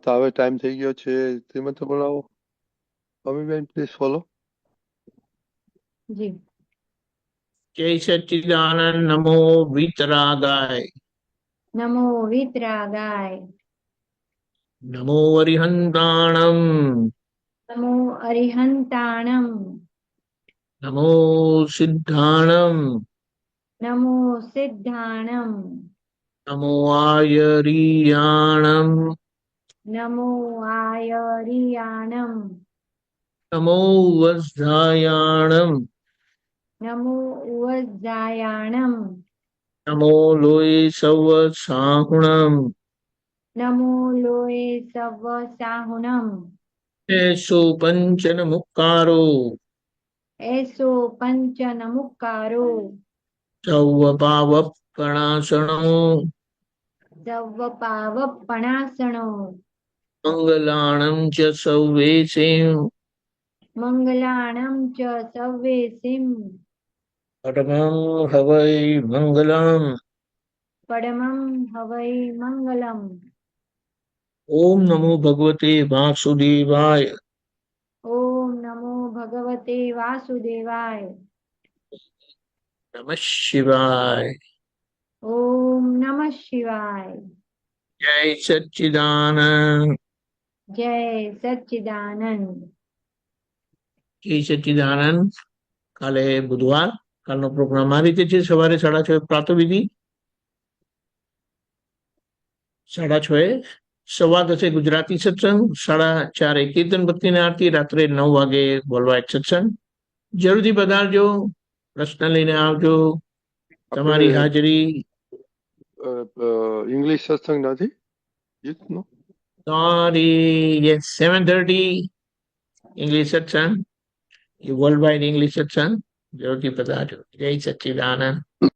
તો હવે ટાઈમ થઈ ગયો છે. શ્રીમંત બોલાવો. મમ્મીબેન પ્લીઝ ફોલો. જી જય સચ્ચિદાનંદ. નમો વિતરાગાય. નમો વિતરાગાય. નમો અરિહંતાણમ. નમો અરિહંતાણમ. નમો સિદ્ધાણમ. નમો સિદ્ધાણમ. નમો આયરિયાણમ. નમો આયરિયાણમ. નમો વજ્રાયાણમ. નમો ઉવજ્જાયાણમ. નમો લોય સવ સાહુણમ. નમો લોય સવ સાહુણમ. એસો પંચન મુક્કારો. એસો પંચન મુક્કારો. સૌ પાવપણાસણો. સવ પાવપણાસણો. મંગલાણમ ચ સૌવેશે. મંગલાણમ ચ સવ્વેસિમ. પરમં હવૈ મંગલમ. પરમં હવૈ મંગલમ. ઓમ નમો ભગવતે વાસુદેવાય. ઓમ નમો ભગવતે વાસુદેવાય. નમઃ શિવાય. ઓમ નમઃ શિવાય. જય સચ્ચિદાનંદ. જય સચ્ચિદાનંદ. જય સચ્ચિદાનંદ. કાલે બુધવાર. કાલનો પ્રોગ્રામ આ રીતે છે. સવારે 6:30 પ્રાતઃવિધિ, 6:30 10:15 ગુજરાતી સત્સંગ, 4:30 કીર્તન ભક્તિની આરતી, રાત્રે 9 વાગે વર્લ્ડવાઇડ સત્સંગ. જરૂરથી પધારજો. પ્રશ્ન લઈને આવજો. તમારી હાજરી. ઇંગ્લિશ સત્સંગ નથી યુથનો? સોરી, યસ, 7:30 ઇંગ્લિશ સત્સંગ, વર્લ્ડવાઇડ ઇંગ્લિશ સત્સંગ. જરૂરથી પધારજો. જય સચ્ચિદાનંદ.